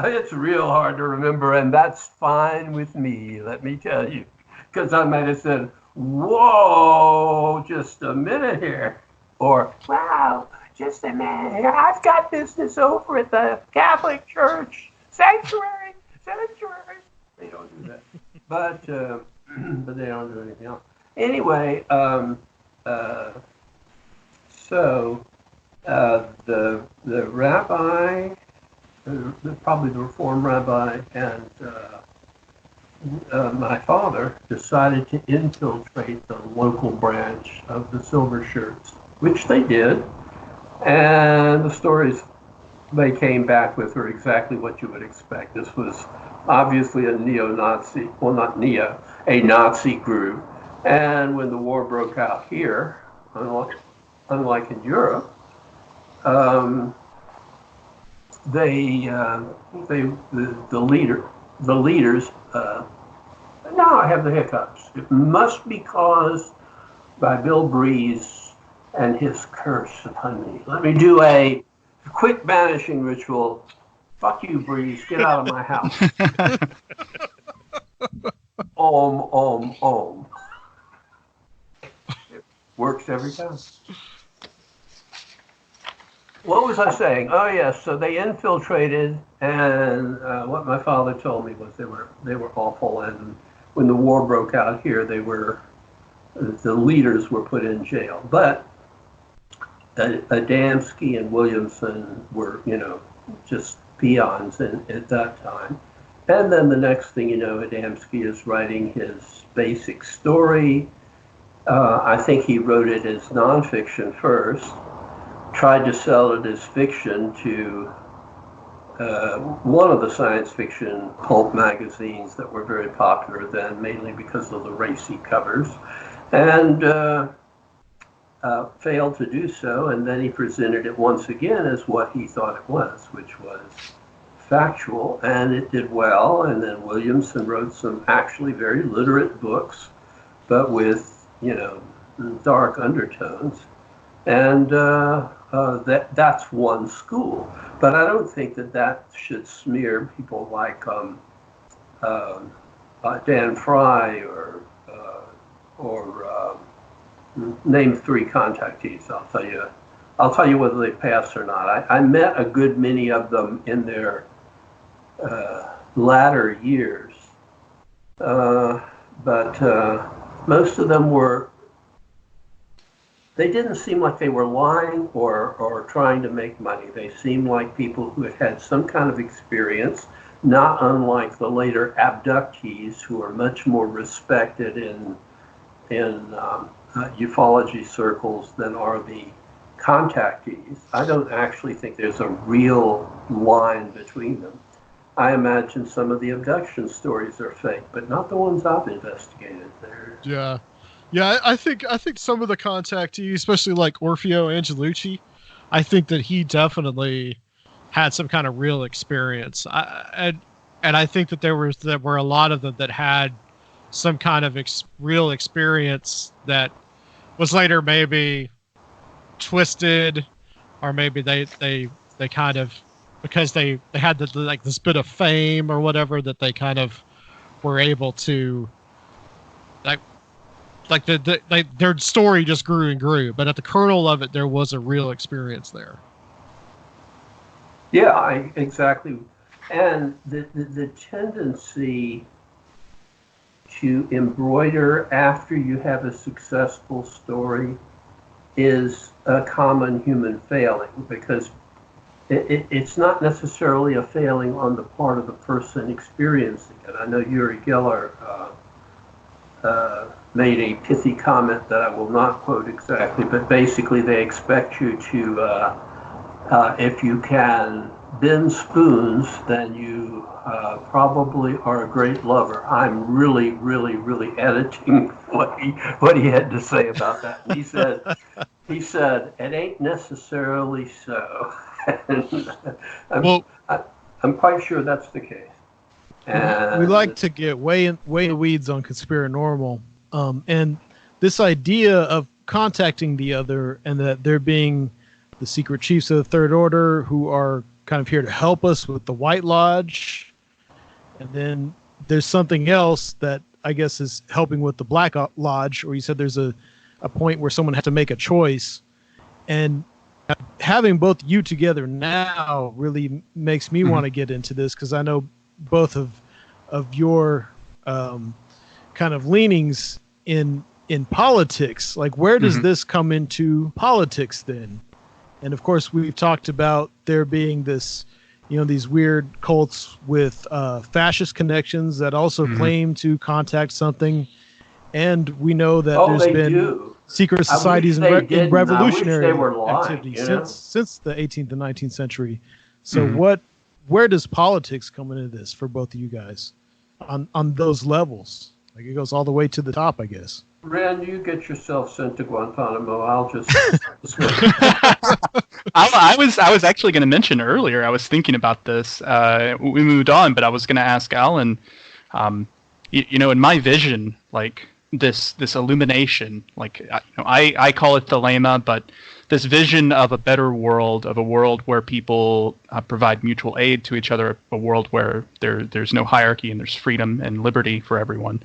It's real hard to remember, and that's fine with me, let me tell you, because I might have said, "Whoa, just a minute here," or "Wow, just a minute here. I've got business over at the Catholic Church sanctuary." They don't do that, but they don't do anything else. Anyway, so the rabbi, probably the Reform rabbi, and my father decided to infiltrate the local branch of the Silver Shirts, which they did, and the stories they came back with were exactly what you would expect. This was obviously a neo-Nazi, well, not neo, a Nazi group. And when the war broke out here, unlike in Europe, the leaders. Now I have the hiccups. It must be caused by Bill Breeze and his curse upon me. Let me do a quick banishing ritual. Fuck you, Breeze. Get out of my house. Om. It works every time. What was I saying? Oh, yes. So they infiltrated, and what my father told me was they were awful. And when the war broke out here, the leaders were put in jail. But Adamski and Williamson were, just peons at that time. And then the next thing you know, Adamski is writing his basic story. I think he wrote it as nonfiction first, tried to sell it as fiction to one of the science fiction pulp magazines that were very popular then, mainly because of the racy covers, and failed to do so. And then he presented it once again as what he thought it was, which was factual, and it did well. And then Williamson wrote some actually very literate books, but with, dark undertones. And that's one school. But I don't think that should smear people like Dan Fry or name 3 contactees. I'll tell you whether they pass or not. I met a good many of them in their latter years, but most of them they didn't seem like they were lying or trying to make money. They seemed like people who had had some kind of experience, not unlike the later abductees, who are much more respected in ufology circles than are the contactees. I don't actually think there's a real line between them. I imagine some of the abduction stories are fake, but not the ones I've investigated. Yeah, I think some of the contactees, especially like Orfeo Angelucci, I think that he definitely had some kind of real experience. And I think that there were a lot of them that had some kind of real experience that was later maybe twisted, or maybe they kind of, because they had like this bit of fame or whatever, that they kind of were able to like their story just grew and grew, but at the kernel of it, there was a real experience there. Yeah, exactly. And the tendency to embroider after you have a successful story is a common human failing, because it's not necessarily a failing on the part of the person experiencing it. I know Uri Geller made a pithy comment that I will not quote exactly, but basically they expect you to, if you can bend spoons, then you probably are a great lover. I'm really, really, really editing what he had to say about that. And he said, it ain't necessarily so. I'm quite sure that's the case. And we like to get way in the weeds on Conspirinormal. And this idea of contacting the other, and that there being the secret chiefs of the Third Order who are kind of here to help us with the White Lodge. And then there's something else that I guess is helping with the Black Lodge, or you said there's a point where someone has to make a choice. And having both you together now really makes me want to get into this, because I know both of your kind of leanings in politics. Like, where does this come into politics then? And of course, we've talked about there being this, these weird cults with fascist connections that also claim to contact something. And we know that there's been secret societies and revolutionary activity since the 18th and 19th century. So where does politics come into this for both of you guys on those levels? Like, it goes all the way to the top, I guess. Wren, you get yourself sent to Guantanamo. I'll just. I was actually going to mention earlier. I was thinking about this. We moved on, but I was going to ask Alan. In my vision, like this illumination, like I call it thelema, but this vision of a better world, of a world where people provide mutual aid to each other, a world where there's no hierarchy and there's freedom and liberty for everyone.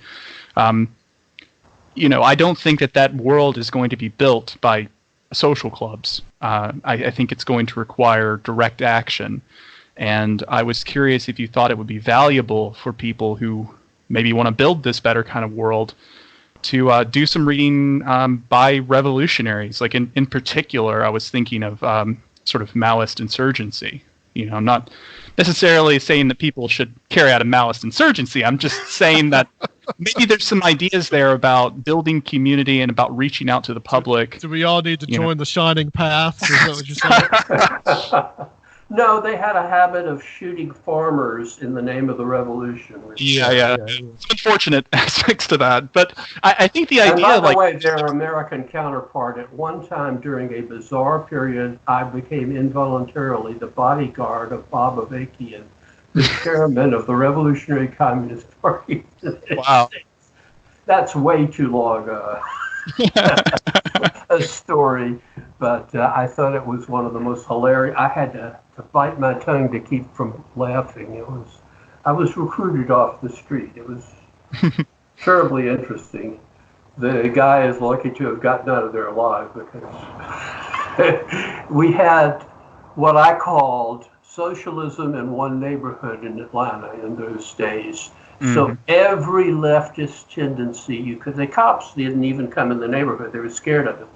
I don't think that world is going to be built by social clubs. I think it's going to require direct action. And I was curious if you thought it would be valuable for people who maybe want to build this better kind of world to do some reading by revolutionaries. Like in particular, I was thinking of sort of Maoist insurgency. I'm not necessarily saying that people should carry out a Maoist insurgency. I'm just saying that maybe there's some ideas there about building community and about reaching out to the public. Do we all need to join the Shining Path? Is that what you're saying? No, they had a habit of shooting farmers in the name of the revolution. Yeah. Some unfortunate aspects to that, but I think the idea, and by the way, their American counterpart. At one time during a bizarre period, I became involuntarily the bodyguard of Bob Avakian, the chairman of the Revolutionary Communist Party. Wow, that's way too long a story, but I thought it was one of the most hilarious. I had to bite my tongue to keep from laughing. I was recruited off the street. It was terribly interesting. The guy is lucky to have gotten out of there alive, because we had what I called socialism in one neighborhood in Atlanta in those days. So every leftist tendency the cops didn't even come in the neighborhood. They were scared of it.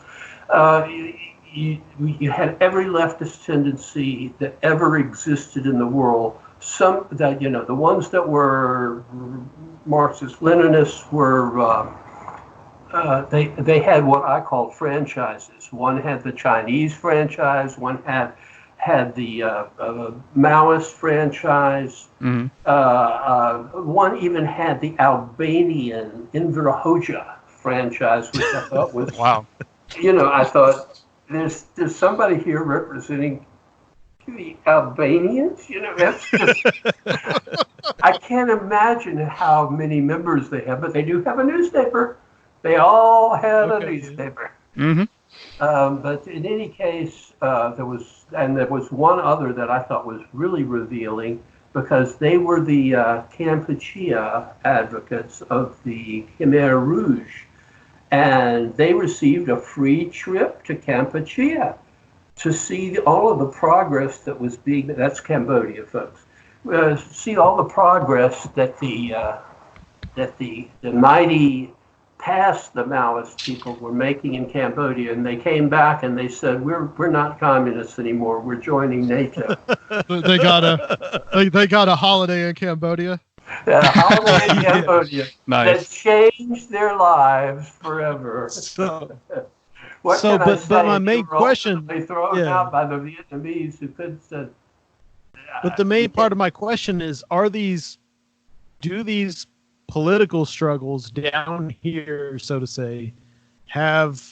You had every leftist tendency that ever existed in the world. Some that, the ones that were Marxist Leninists were, they had what I called franchises. One had the Chinese franchise, one had the Maoist franchise. One even had the Albanian Enver Hoxha franchise, which I thought was wow. I thought there's somebody here representing the Albanians. That's just I can't imagine how many members they have, but they do have a newspaper. They all had a newspaper. But in any case, there was one other that I thought was really revealing, because they were the Kampuchea advocates of the Khmer Rouge, and they received a free trip to Kampuchea to see all of the progress that was that's Cambodia, folks, see all the progress that the mighty past the Maoist people were making in Cambodia, and they came back and they said, we're not communists anymore, we're joining NATO. They got a holiday in Cambodia. A holiday in Cambodia Nice. that changed their lives forever. But my main question, they thrown out by the Vietnamese who couldn't say. But the main part of my question is, do these political struggles down here, so to say, have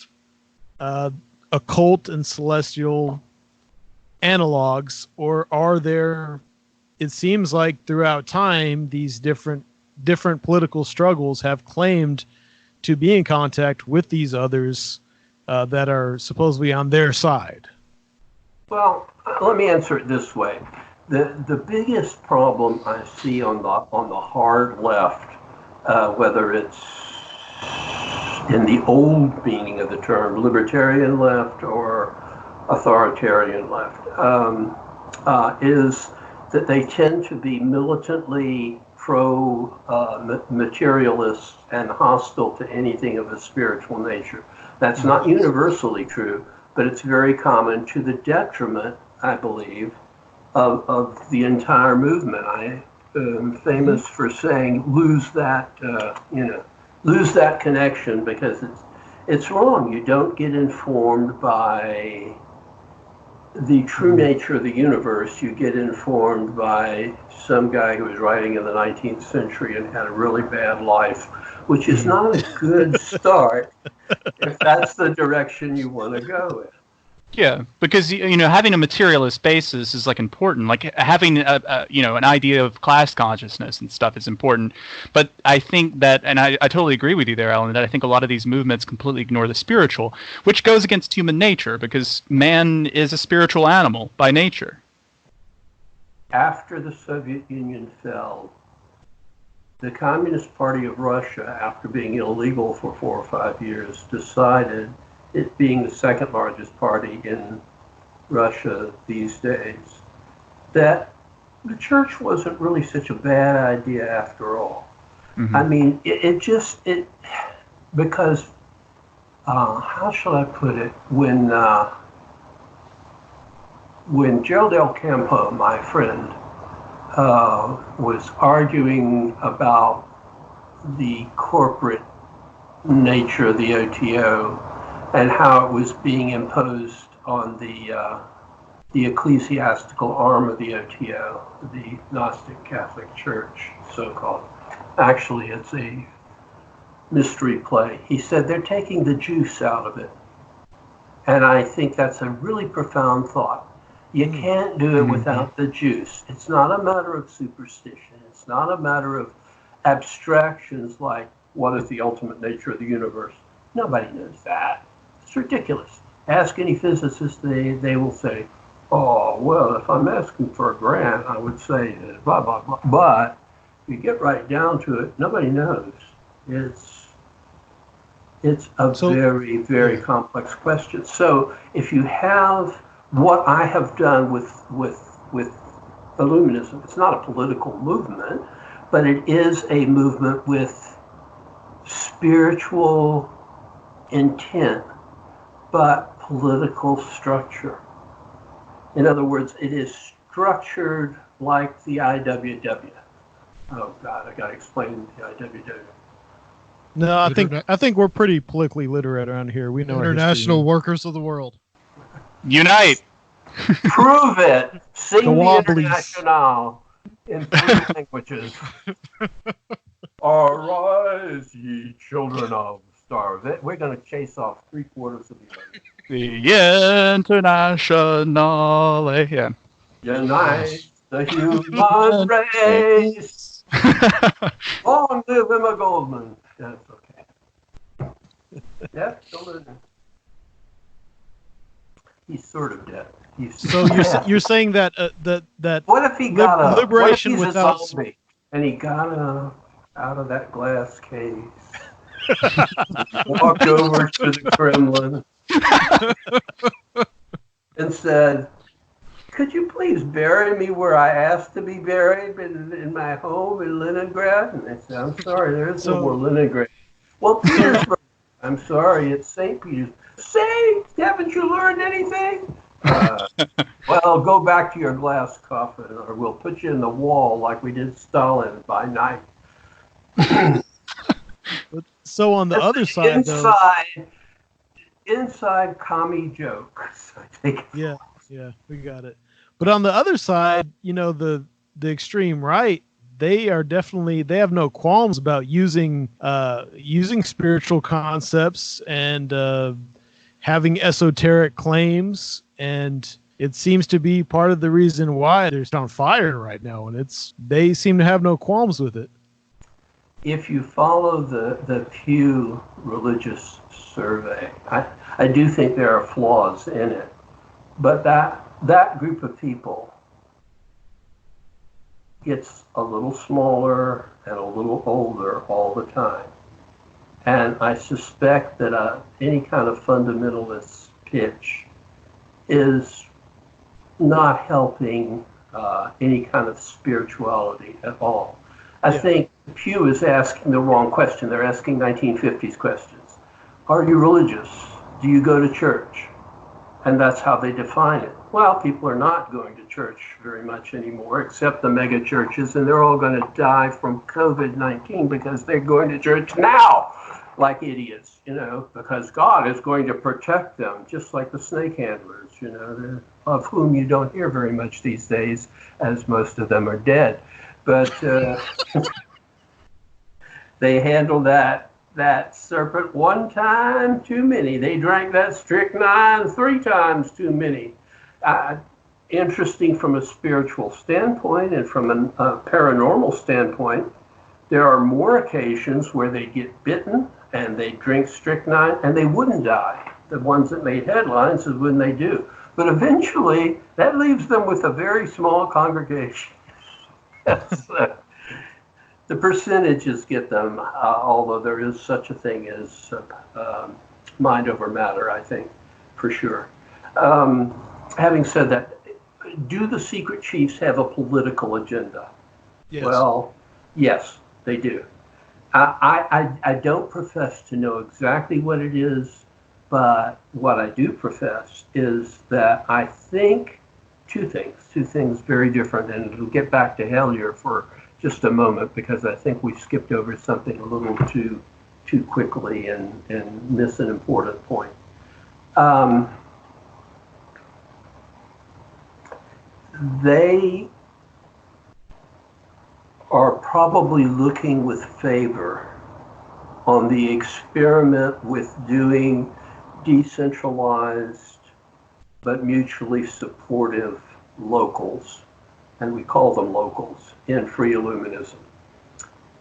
occult and celestial analogs, or are there? It seems like throughout time, these different political struggles have claimed to be in contact with these others that are supposedly on their side. Well, let me answer it this way: the biggest problem I see on the hard left, whether it's in the old meaning of the term libertarian left or authoritarian left, is that they tend to be militantly pro-materialist and hostile to anything of a spiritual nature. That's not universally true, but it's very common, to the detriment, I believe, of the entire movement. I am famous for saying, lose that connection, because it's wrong. You don't get informed by the true nature of the universe. You get informed by some guy who was writing in the 19th century and had a really bad life, which is not a good start if that's the direction you want to go in. Yeah, because having a materialist basis is important. Like having an idea of class consciousness and stuff is important. But I think that, and I totally agree with you there, Alan, that I think a lot of these movements completely ignore the spiritual, which goes against human nature, because man is a spiritual animal by nature. After the Soviet Union fell, the Communist Party of Russia, after being illegal for 4 or 5 years, decided, it being the second largest party in Russia these days, that the church wasn't really such a bad idea after all. I mean, because, how shall I put it, when Joe Del Campo, my friend, was arguing about the corporate nature of the OTO, and how it was being imposed on the ecclesiastical arm of the OTO, the Gnostic Catholic Church, so-called. Actually, it's a mystery play. He said they're taking the juice out of it. And I think that's a really profound thought. You can't do it without the juice. It's not a matter of superstition. It's not a matter of abstractions like, what is the ultimate nature of the universe? Nobody knows that. It's ridiculous. Ask any physicist, they will say, oh, well, if I'm asking for a grant, I would say blah, blah, blah. But you get right down to it, nobody knows. It's a very, very complex question. So if you have what I have done with Illuminism, it's not a political movement, but it is a movement with spiritual intent, but political structure. In other words, it is structured like the IWW. Oh God, I got to explain the IWW. No, I think we're pretty politically literate around here. We know International Workers of the World. Unite! Prove it! Sing the Wobblies. International in 3 languages. Arise, ye children of stars. We're going to chase off 3/4 of the earth. The International. Yeah. Unite the human race. Long live Emma Goldman. That's okay. Yeah, still in there. He's sort of dead. So you're saying that that what if he got liberation what if he's without a zombie and he got out of that glass case, walked over to the Kremlin, and said, "Could you please bury me where I asked to be buried in my home in Leningrad?" And they said, "I'm sorry, there is no more Leningrad." Well, Petersburg. I'm sorry, it's St. Petersburg. Saint, haven't you learned anything? Well, go back to your glass coffin, or we'll put you in the wall like we did Stalin by night. So on the other side, inside commie jokes. I think. Yeah, we got it. But on the other side, the extreme right, they have no qualms about using spiritual concepts and having esoteric claims, and it seems to be part of the reason why they're on fire right now, and they seem to have no qualms with it. If you follow the Pew Religious Survey, I do think there are flaws in it, but that group of people gets a little smaller and a little older all the time. And I suspect that any kind of fundamentalist pitch is not helping any kind of spirituality at all. I think Pew is asking the wrong question. They're asking 1950s questions. Are you religious? Do you go to church? And that's how they define it. Well, people are not going to church very much anymore, except the mega churches, and they're all going to die from COVID-19 because they're going to church now like idiots, because God is going to protect them, just like the snake handlers, of whom you don't hear very much these days, as most of them are dead. But they handled that serpent one time too many. They drank that strychnine 3 times too many. Interesting from a spiritual standpoint and from a paranormal standpoint, there are more occasions where they get bitten and they drink strychnine and they wouldn't die. The ones that made headlines is when they do. But eventually, that leaves them with a very small congregation. The percentages get them, although there is such a thing as mind over matter, I think, for sure. Having said that, do the secret chiefs have a political agenda? Yes. Well, yes, they do. I don't profess to know exactly what it is, but what I do profess is that I think two things very different, and we'll get back to Hellier for just a moment because I think we skipped over something a little too quickly and missed an important point. They are probably looking with favor on the experiment with doing decentralized but mutually supportive locals, and we call them locals in free Illuminism,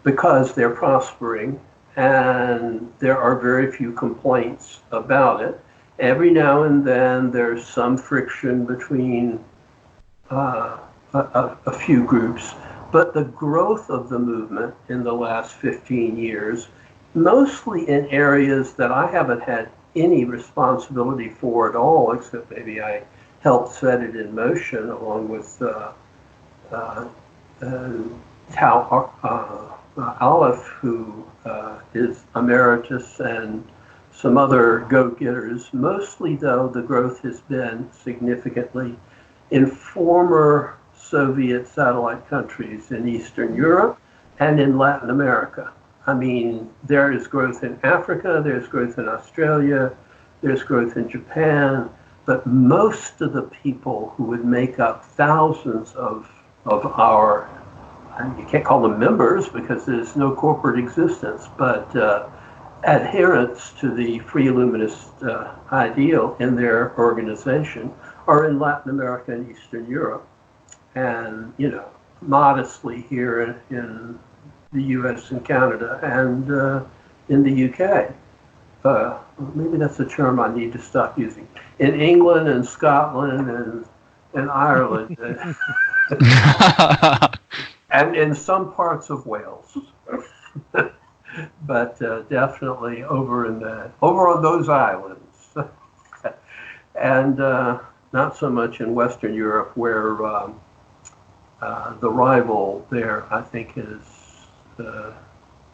because they're prospering and there are very few complaints about it. Every now and then there's some friction between a few groups, But the growth of the movement in the last 15 years, mostly in areas that I haven't had any responsibility for at all, except maybe I helped set it in motion along with Aleph, who is emeritus, and some other go-getters. Mostly, though, the growth has been significantly in former Soviet satellite countries in Eastern Europe and in Latin America. I mean, there is growth in Africa, there's growth in Australia, there's growth in Japan, but most of the people who would make up thousands of our, you can't call them members because there's no corporate existence, but adherents to the free Illuminist ideal in their organization are in Latin America and Eastern Europe. And, you know, modestly here in the US and Canada and in the UK. Maybe that's a term I need to stop using. In England and Scotland and Ireland and in some parts of Wales. But definitely over on those islands. And not so much in Western Europe, where the rival there, I think, is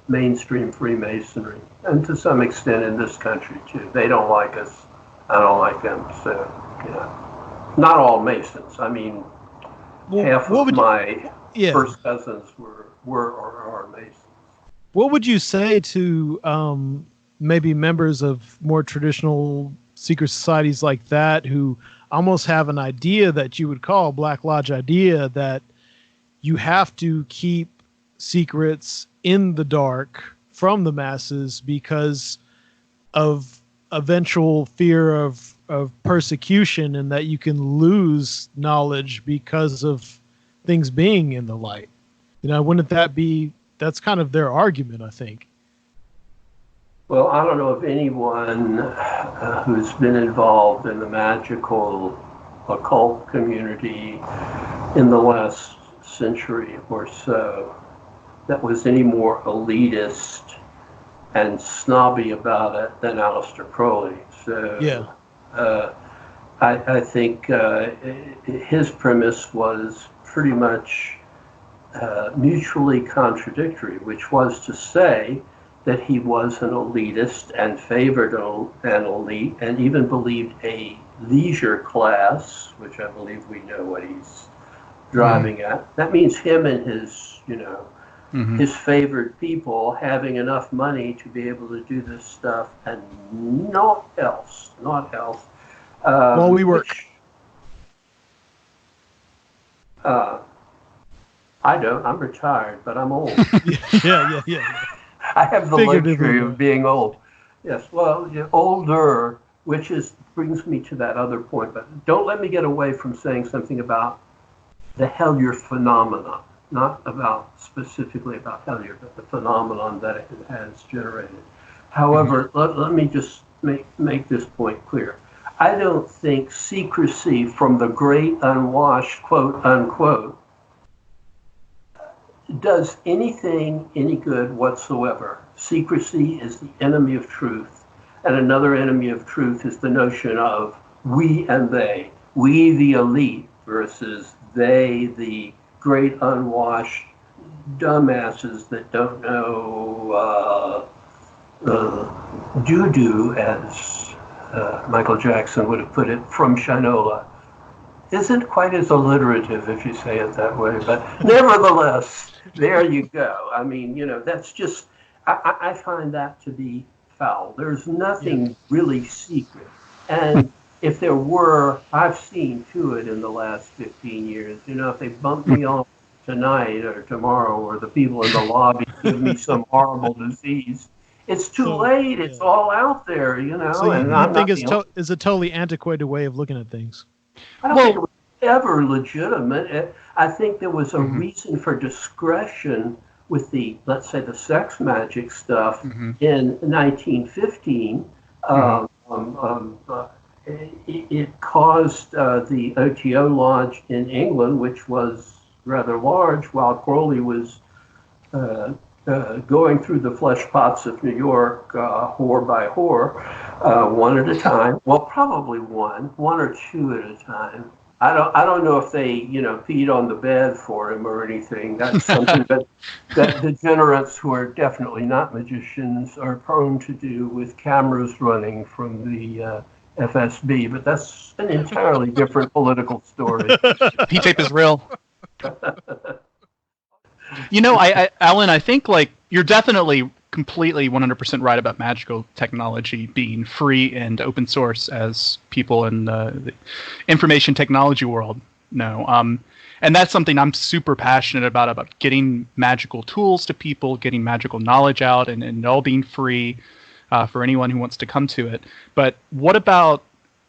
mainstream Freemasonry, and to some extent in this country too. They don't like us, I don't like them. So, yeah, not all Masons. I mean, half of my first cousins were or are Masons. What would you say to maybe members of more traditional secret societies like that who almost have an idea that you would call Black Lodge idea, that you have to keep secrets in the dark from the masses because of eventual fear of persecution, and that you can lose knowledge because of things being in the light? You know, wouldn't that be, that's kind of their argument, I think. Well, I don't know if anyone who's been involved in the magical occult community in the last century or so that was any more elitist and snobby about it than Aleister Crowley. So yeah. I think his premise was pretty much mutually contradictory, which was to say that he was an elitist and favored an elite and even believed a leisure class, which I believe we know what he's driving at. That means him and his, you know, his favored people having enough money to be able to do this stuff and not else. Well, we work. I don't. I'm retired, but I'm old. Yeah. I have the luxury of being old. Yes, well, older, which brings me to that other point. But don't let me get away from saying something about the Hellier phenomenon, not specifically about Hellier, but the phenomenon that it has generated. However, let me just make this point clear. I don't think secrecy from the great unwashed, quote unquote, does anything any good whatsoever. Secrecy is the enemy of truth. And another enemy of truth is the notion of we and they. We, the elite, versus they, the great unwashed dumbasses that don't know doo-doo, as Michael Jackson would have put it, from Shinola. Isn't quite as alliterative if you say it that way, but nevertheless, there you go. I mean, you know, that's just, I find that to be foul. There's nothing really secret. And if there were, I've seen to it in the last 15 years, you know, if they bump me off tonight or tomorrow, or the people in the lobby give me some horrible disease, it's too late. It's all out there, you know. So you think it's a totally antiquated way of looking at things? I don't think it was ever legitimate. I think there was a reason for discretion with the, let's say, the sex magic stuff in 1915. It caused the OTO Lodge in England, which was rather large, while Crowley was going through the flesh pots of New York, whore by whore, one at a time. Well, probably one or two at a time. I don't know if they, peed on the bed for him or anything. That's something that degenerates who are definitely not magicians are prone to do with cameras running from the FSB. But that's an entirely different political story. P-tape is real. Alan, I think you're definitely completely 100% right about magical technology being free and open source, as people in the information technology world know. And that's something I'm super passionate about getting magical tools to people, getting magical knowledge out, and it all being free for anyone who wants to come to it. But what about,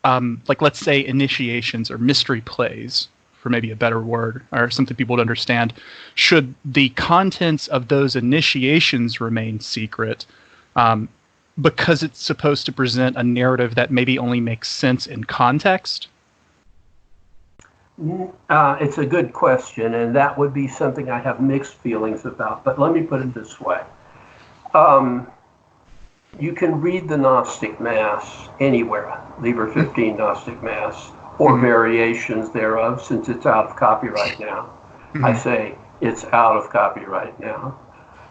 let's say, initiations or mystery plays, for maybe a better word, or something people would understand? Should the contents of those initiations remain secret because it's supposed to present a narrative that maybe only makes sense in context? It's a good question, and that would be something I have mixed feelings about. But let me put it this way. You can read the Gnostic Mass anywhere, Liber 15 Gnostic Mass, or variations thereof, since it's out of copyright now. I say it's out of copyright now.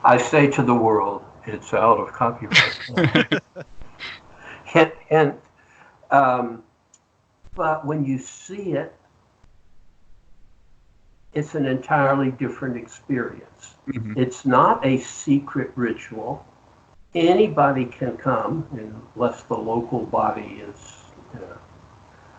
I say to the world, it's out of copyright now. But when you see it, it's an entirely different experience. It's not a secret ritual. Anybody can come, unless the local body is.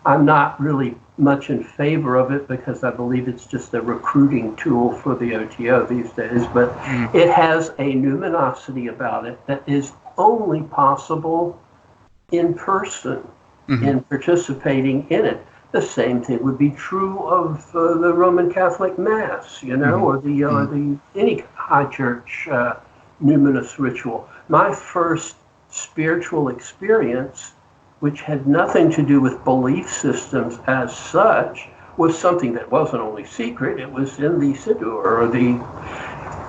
I'm not really much in favor of it because I believe it's just a recruiting tool for the OTO these days, but it has a numinosity about it that is only possible in person, in participating in it. The same thing would be true of the Roman Catholic Mass, or the any high church numinous ritual. My first spiritual experience, which had nothing to do with belief systems as such, was something that wasn't only secret, it was in the Siddur, or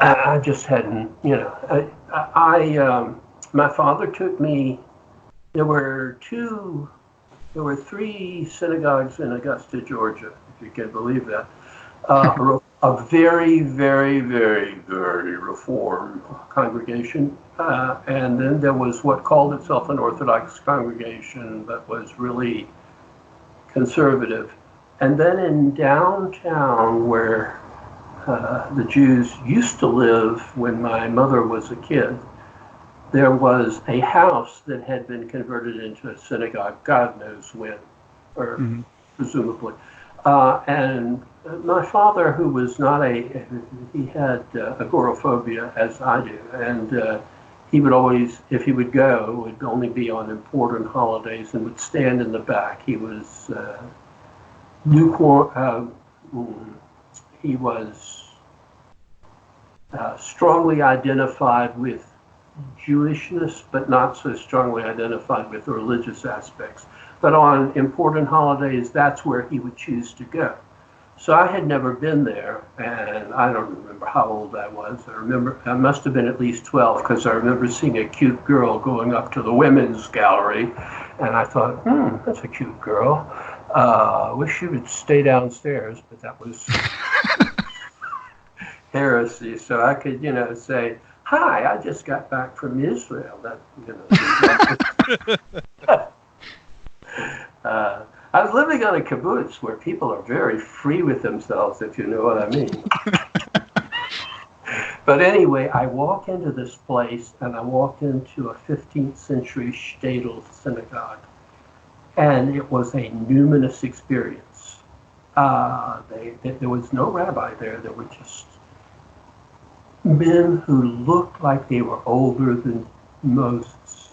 I just hadn't, my father took me, there were 3 synagogues in Augusta, Georgia, if you can believe that. A very, very, very, very Reformed congregation. And then there was what called itself an Orthodox congregation, but was really conservative. And then in downtown, where the Jews used to live when my mother was a kid, there was a house that had been converted into a synagogue, God knows when, or presumably. And my father, who was not he had agoraphobia, as I do, and he would always, if he would go, it would only be on important holidays and would stand in the back. He was lukewarm. He was strongly identified with Jewishness, but not so strongly identified with the religious aspects. But on important holidays, that's where he would choose to go. So I had never been there, and I don't remember how old I was. I must have been at least 12, because I remember seeing a cute girl going up to the women's gallery, and I thought, that's a cute girl. Wish she would stay downstairs, but that was heresy. So I could, say, hi, I just got back from Israel. I was living on a kibbutz where people are very free with themselves, if you know what I mean. But anyway, I walk into this place, and I walked into a 15th century shtetl synagogue, and it was a numinous experience. There was no rabbi there. There were just men who looked like they were older than Moses,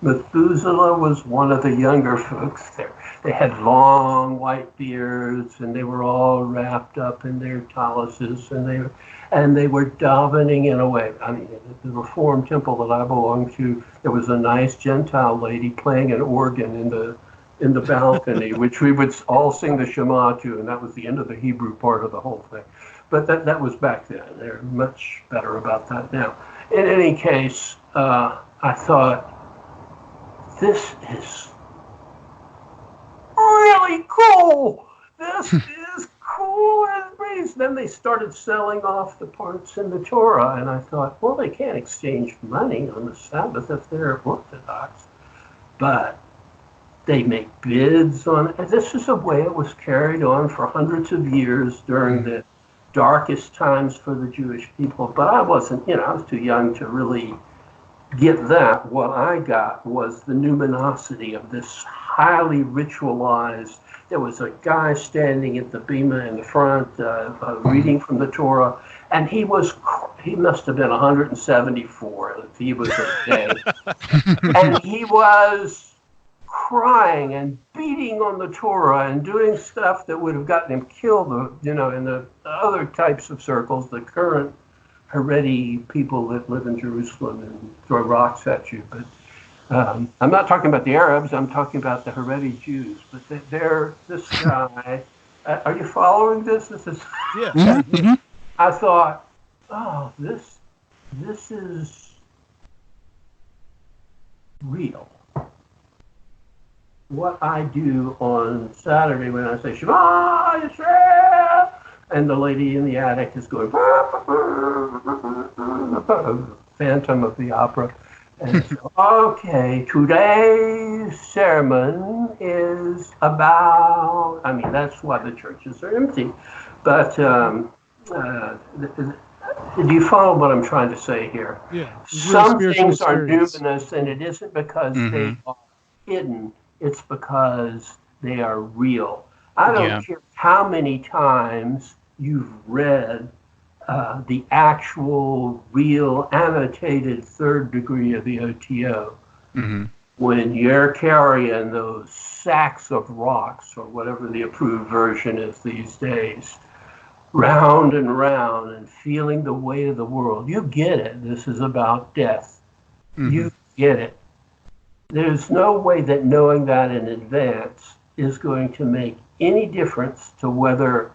Methuselah was one of the younger folks there. They had long white beards, and they were all wrapped up in their taluses, and they were davening in a way. I mean, the Reformed temple that I belonged to, there was a nice Gentile lady playing an organ in the in the balcony, which we would all sing the Shema to, and that was the end of the Hebrew part of the whole thing. But that was back then. They're much better about that now. In any case, I thought, this is really cool. This is cool as breeze. Then they started selling off the parts in the Torah, and I thought, well, they can't exchange money on the Sabbath if they're Orthodox. But they make bids on it. This is a way it was carried on for hundreds of years during the darkest times for the Jewish people. But I wasn't, I was too young to really get that. What I got was the numinosity of this highly ritualized. There was a guy standing at the bima in the front, reading from the Torah, and he must have been 174 if he was a day. And he was crying and beating on the Torah and doing stuff that would have gotten him killed, in the other types of circles, the current Haredi people that live in Jerusalem and throw rocks at you. But I'm not talking about the Arabs, I'm talking about the Haredi Jews. But this guy, are you following this? This is, Yeah. Mm-hmm. I thought, oh, this is real. What I do on Saturday when I say Shema Yisrael, and the lady in the attic is going Phantom of the Opera, and so, okay, today's sermon is about. I mean, that's why the churches are empty. But do you follow what I'm trying to say here? Yeah. Some Really things are experience. numinous, and it isn't because they are hidden. It's because they are real. I don't care how many times you've read the actual, real, annotated third degree of the OTO. Mm-hmm. When you're carrying those sacks of rocks, or whatever the approved version is these days, round and round, and feeling the weight of the world, you get it. This is about death. Mm-hmm. You get it. There's no way that knowing that in advance is going to make any difference to whether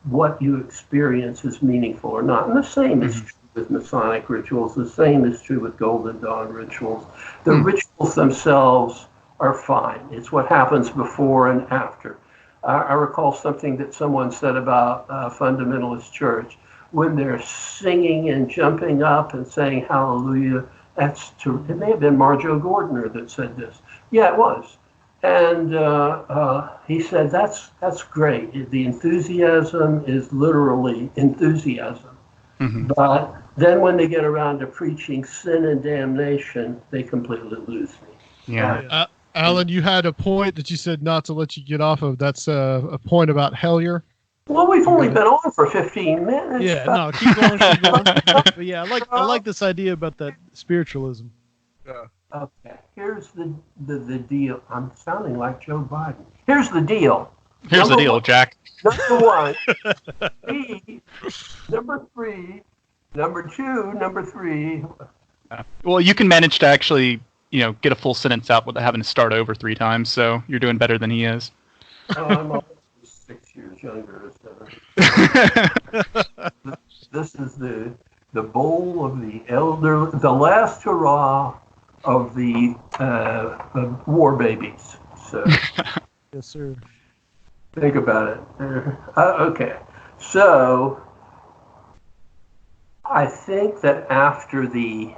what you experience is meaningful or not. And the same is true with Masonic rituals. The same is true with Golden Dawn rituals. The rituals themselves are fine. It's what happens before and after. I recall something that someone said about Fundamentalist Church. When they're singing and jumping up and saying hallelujah, it may have been Marjo Gordner that said this. Yeah, it was. And he said, that's great. The enthusiasm is literally enthusiasm. Mm-hmm. But then when they get around to preaching sin and damnation, they completely lose me. Yeah. Alan, you had a point that you said not to let you get off of. That's a point about Hellier. Well, we've only been on for 15 minutes. Yeah, no, keep going. But yeah, I like this idea about that spiritualism. Yeah. Okay, here's the deal. I'm sounding like Joe Biden. Here's the deal. Here's the deal, Jack. Number one, number three, number two, number three. Well, you can manage to actually, get a full sentence out without having to start over 3 times, so you're doing better than he is. I'm almost 6 years younger. So. This is the bowl of the elder, the last hurrah of the war babies. So, yes, sir. Think about it. Okay, so I think that after the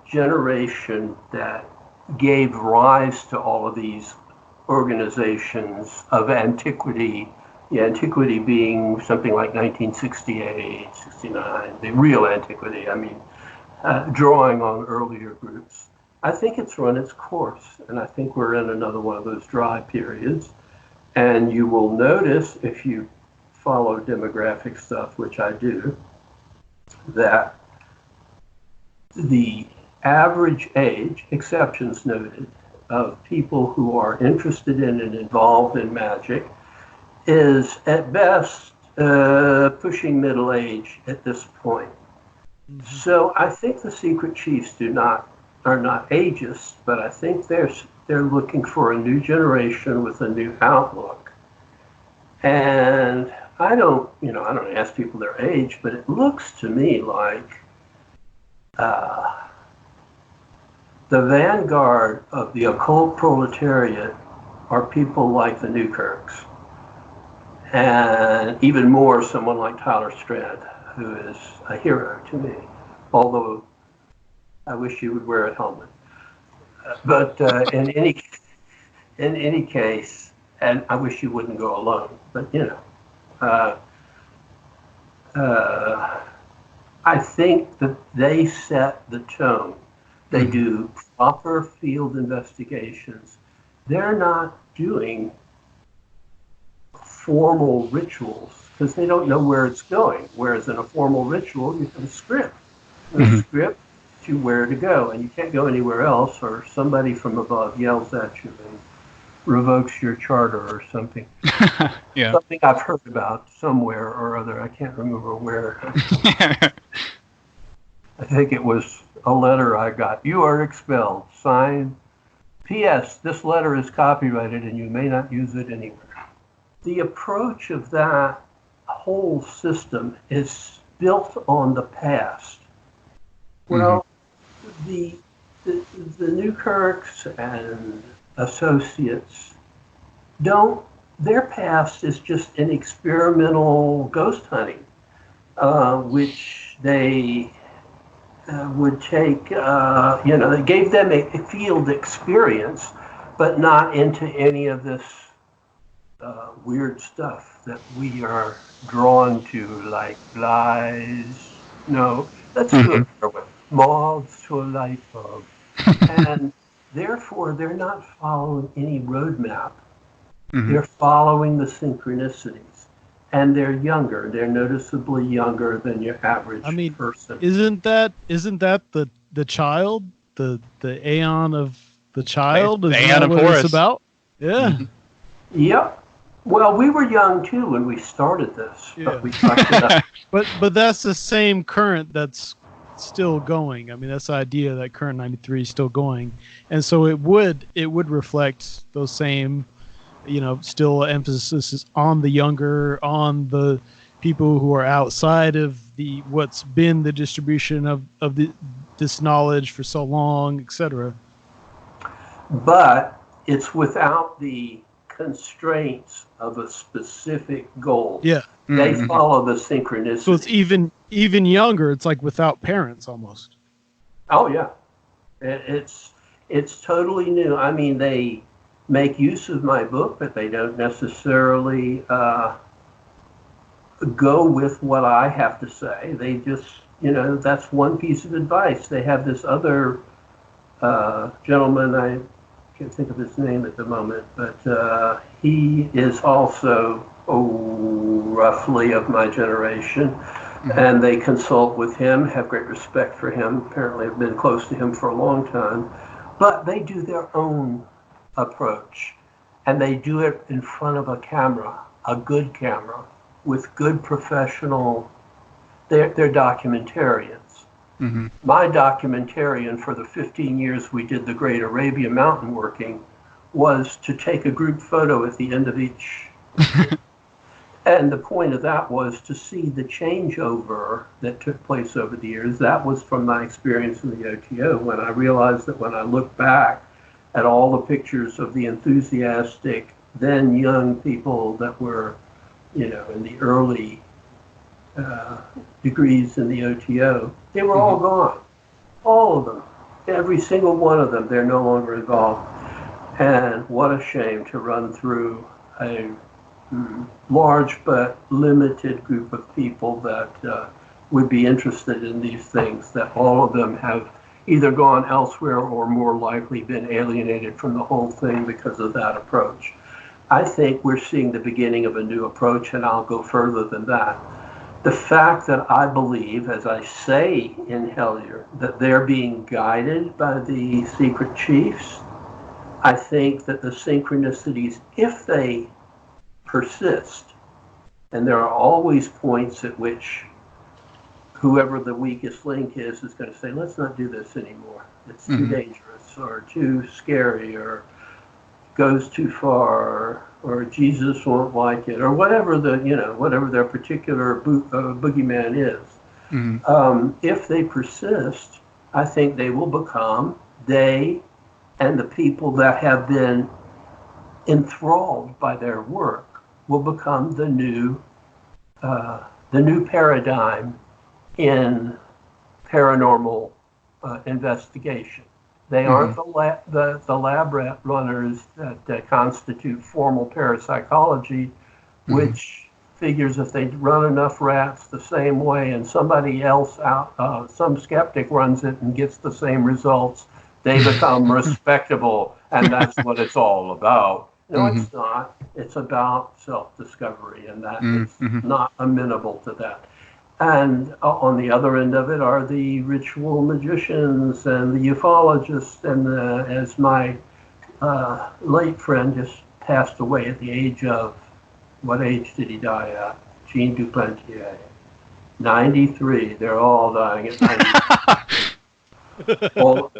generation that gave rise to all of these organizations of antiquity, the antiquity being something like 1968, 69, the real antiquity, drawing on earlier groups. I think it's run its course, and I think we're in another one of those dry periods. And you will notice, if you follow demographic stuff, which I do, that the average age, exceptions noted, of people who are interested in and involved in magic is at best pushing middle age at this point. Mm-hmm. So I think the secret chiefs are not ageist, but I think they're they're looking for a new generation with a new outlook. And I don't ask people their age, but it looks to me like the vanguard of the occult proletariat are people like the Newkirks, and even more someone like Tyler Strand, who is a hero to me, although I wish he would wear a helmet. But in any case, and I wish he wouldn't go alone, but I think that they set the tone. They do proper field investigations. They're not doing formal rituals because they don't know where it's going. Whereas in a formal ritual, you have a script. A script to where to go, and you can't go anywhere else, or somebody from above yells at you and revokes your charter or something. Yeah. Something I've heard about somewhere or other. I can't remember where. I think it was a letter I got. You are expelled. Signed. P.S. This letter is copyrighted and you may not use it anywhere. The approach of that whole system is built on the past. Well, the Newkirks and associates their past is just an experimental ghost hunting, which they would take, they gave them a field experience, but not into any of this weird stuff that we are drawn to, like lies. No, let's do it with moths to a light bulb. And therefore, they're not following any roadmap. They're following the synchronicities. And they're younger. They're noticeably younger than your average person. Isn't that the child? The Aeon of the child? The Isn't Aeon that of what Horus. it's about? Yeah. Yep. Well, we were young too when we started this, but we fucked it up. But that's the same current that's still going. I mean, that's the idea that current 93 is still going, and so it would reflect those same, still emphasis is on the younger, on the people who are outside of what's been the distribution of this knowledge for so long, etc. But it's without the constraints of a specific goal. Yeah. They follow the synchronicity. So it's even younger. It's like without parents almost. Oh yeah, it's totally new. I mean, they make use of my book, but they don't necessarily go with what I have to say. They just, that's one piece of advice. They have this other gentleman, I can't think of his name at the moment, but he is also roughly of my generation, and they consult with him, have great respect for him, apparently have been close to him for a long time, but they do their own approach, and they do it in front of a camera, a good camera, with good professional, they're documentarians. My documentarian for the 15 years we did the Great Arabian Mountain working was to take a group photo at the end of each. And the point of that was to see the changeover that took place over the years. That was from my experience in the OTO, when I realized that when I look back at all the pictures of the enthusiastic, then young people that were, in the early degrees in the OTO, they were all gone. All of them. Every single one of them, they're no longer involved. And what a shame to run through a large but limited group of people that would be interested in these things, that all of them have either gone elsewhere or more likely been alienated from the whole thing because of that approach. I think we're seeing the beginning of a new approach, and I'll go further than that. The fact that I believe, as I say in Hellier, that they're being guided by the secret chiefs, I think that the synchronicities, if they persist, and there are always points at which whoever the weakest link is going to say, let's not do this anymore. It's too dangerous or too scary or goes too far, or Jesus won't like it, or whatever whatever their particular boogeyman is. If they persist, I think they will become, they and the people that have been enthralled by their work will become the new paradigm in paranormal investigation. They aren't the lab rat runners that constitute formal parapsychology, which figures if they run enough rats the same way and somebody else some skeptic runs it and gets the same results, they become respectable, and that's what it's all about. No, it's not. It's about self-discovery, and that it's not amenable to that. And on the other end of it are the ritual magicians and the ufologists, and as my late friend just passed away at the age of, what age did he die at? Jean Duplantier. 93. They're all dying at 93.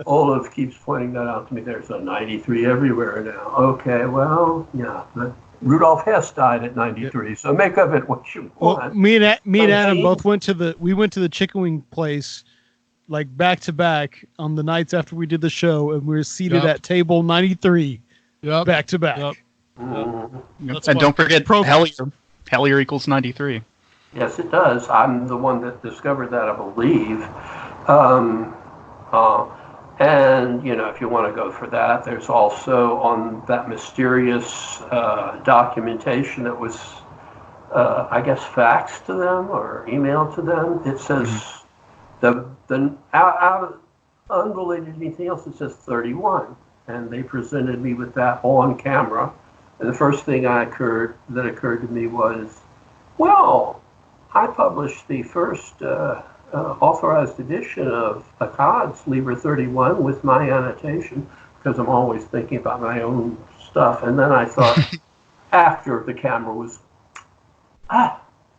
Olaf keeps pointing that out to me. There's a 93 everywhere now. Okay, well, yeah, but Rudolf Hess died at 93, so make of it what you want. Well, me and Adam both went to the chicken wing place, like back to back on the nights after we did the show, and we were seated at table 93, back to back. And don't forget Hellier. Hellier equals 93. Yes, it does. I'm the one that discovered that, I believe. And, if you want to go for that, there's also on that mysterious documentation that was, I guess, faxed to them or emailed to them. It says, unrelated to anything else, it says 31. And they presented me with that on camera. And the first thing that occurred to me was, well, I published the first authorized edition of Akkad's Liber 31 with my annotation, because I'm always thinking about my own stuff. And then I thought, after the camera was,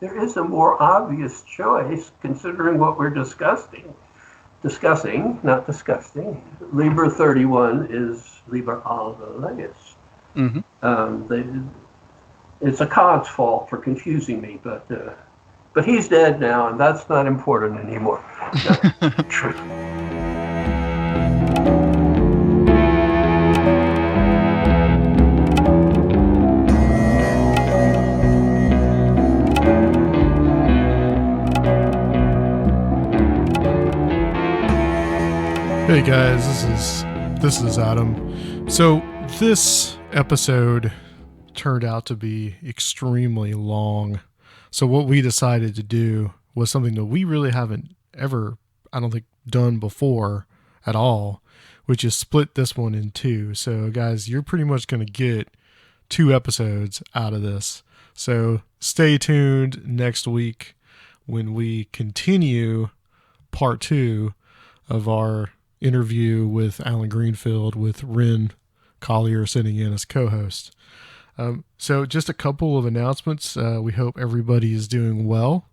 there is a more obvious choice considering what we're discussing, not disgusting. Liber 31 is Liber Alva Legis. It's Akkad's fault for confusing me, but he's dead now, and that's not important anymore. True. Hey guys, this is Adam. So this episode turned out to be extremely long. So what we decided to do was something that we really haven't ever, I don't think, done before at all, which is split this one in two. So guys, you're pretty much going to get 2 episodes out of this. So stay tuned next week when we continue part 2 of our interview with Alan Greenfield, with Wren Collier sitting in as co-host. So just a couple of announcements. We hope everybody is doing well,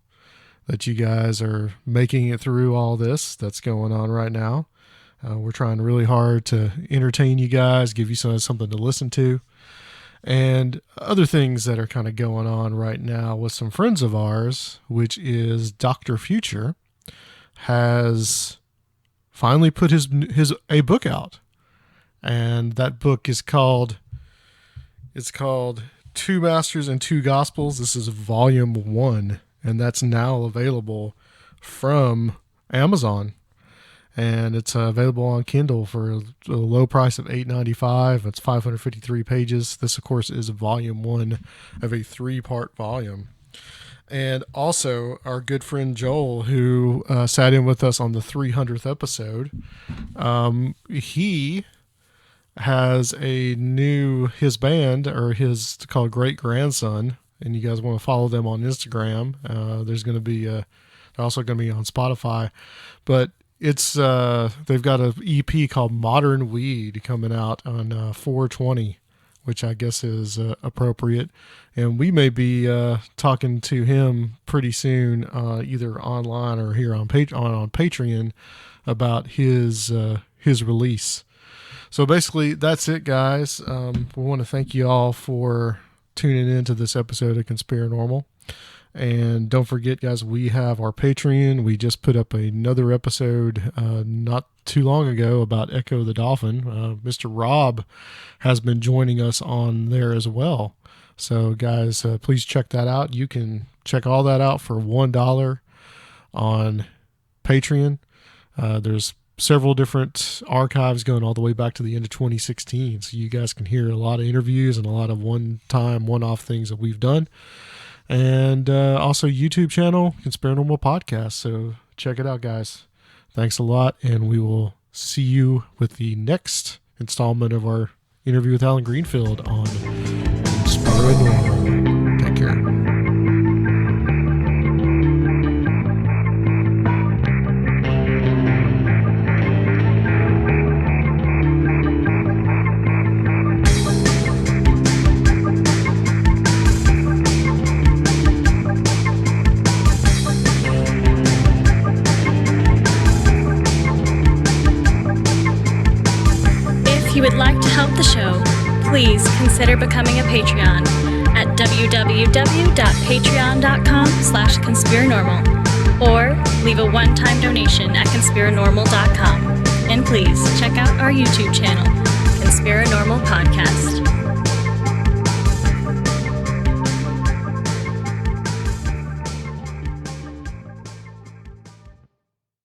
that you guys are making it through all this that's going on right now. We're trying really hard to entertain you guys, give you something to listen to, and other things that are kind of going on right now with some friends of ours, which is Dr. Future has finally put a book out. And that book is called Two Masters and Two Gospels. This is volume 1, and that's now available from Amazon. And it's available on Kindle for a low price of $8.95. It's 553 pages. This, of course, is volume 1 of a 3-part volume. And also, our good friend Joel, who sat in with us on the 300th episode, he has his band, or his called Great Grandson, and you guys want to follow them on Instagram. They're also going to be on Spotify, but it's they've got an EP called Modern Weed coming out on 4/20, which I guess is appropriate, and we may be talking to him pretty soon, either online or here on Patreon about his release. So basically, that's it, guys. We want to thank you all for tuning in to this episode of Conspirinormal. And don't forget, guys, we have our Patreon. We just put up another episode not too long ago about Echo the Dolphin. Mr. Rob has been joining us on there as well. So, guys, please check that out. You can check all that out for $1 on Patreon. There's several different archives going all the way back to the end of 2016. So you guys can hear a lot of interviews and a lot of one-off things that we've done. And also YouTube channel, Conspirinormal Podcast. So check it out, guys. Thanks a lot, and we will see you with the next installment of our interview with Alan Greenfield on Spiritualism. Take care. If you would like to help the show, please consider becoming a Patreon at www.patreon.com/conspirinormal or leave a one-time donation at conspirinormal.com. And please check out our YouTube channel, Conspirinormal Podcast.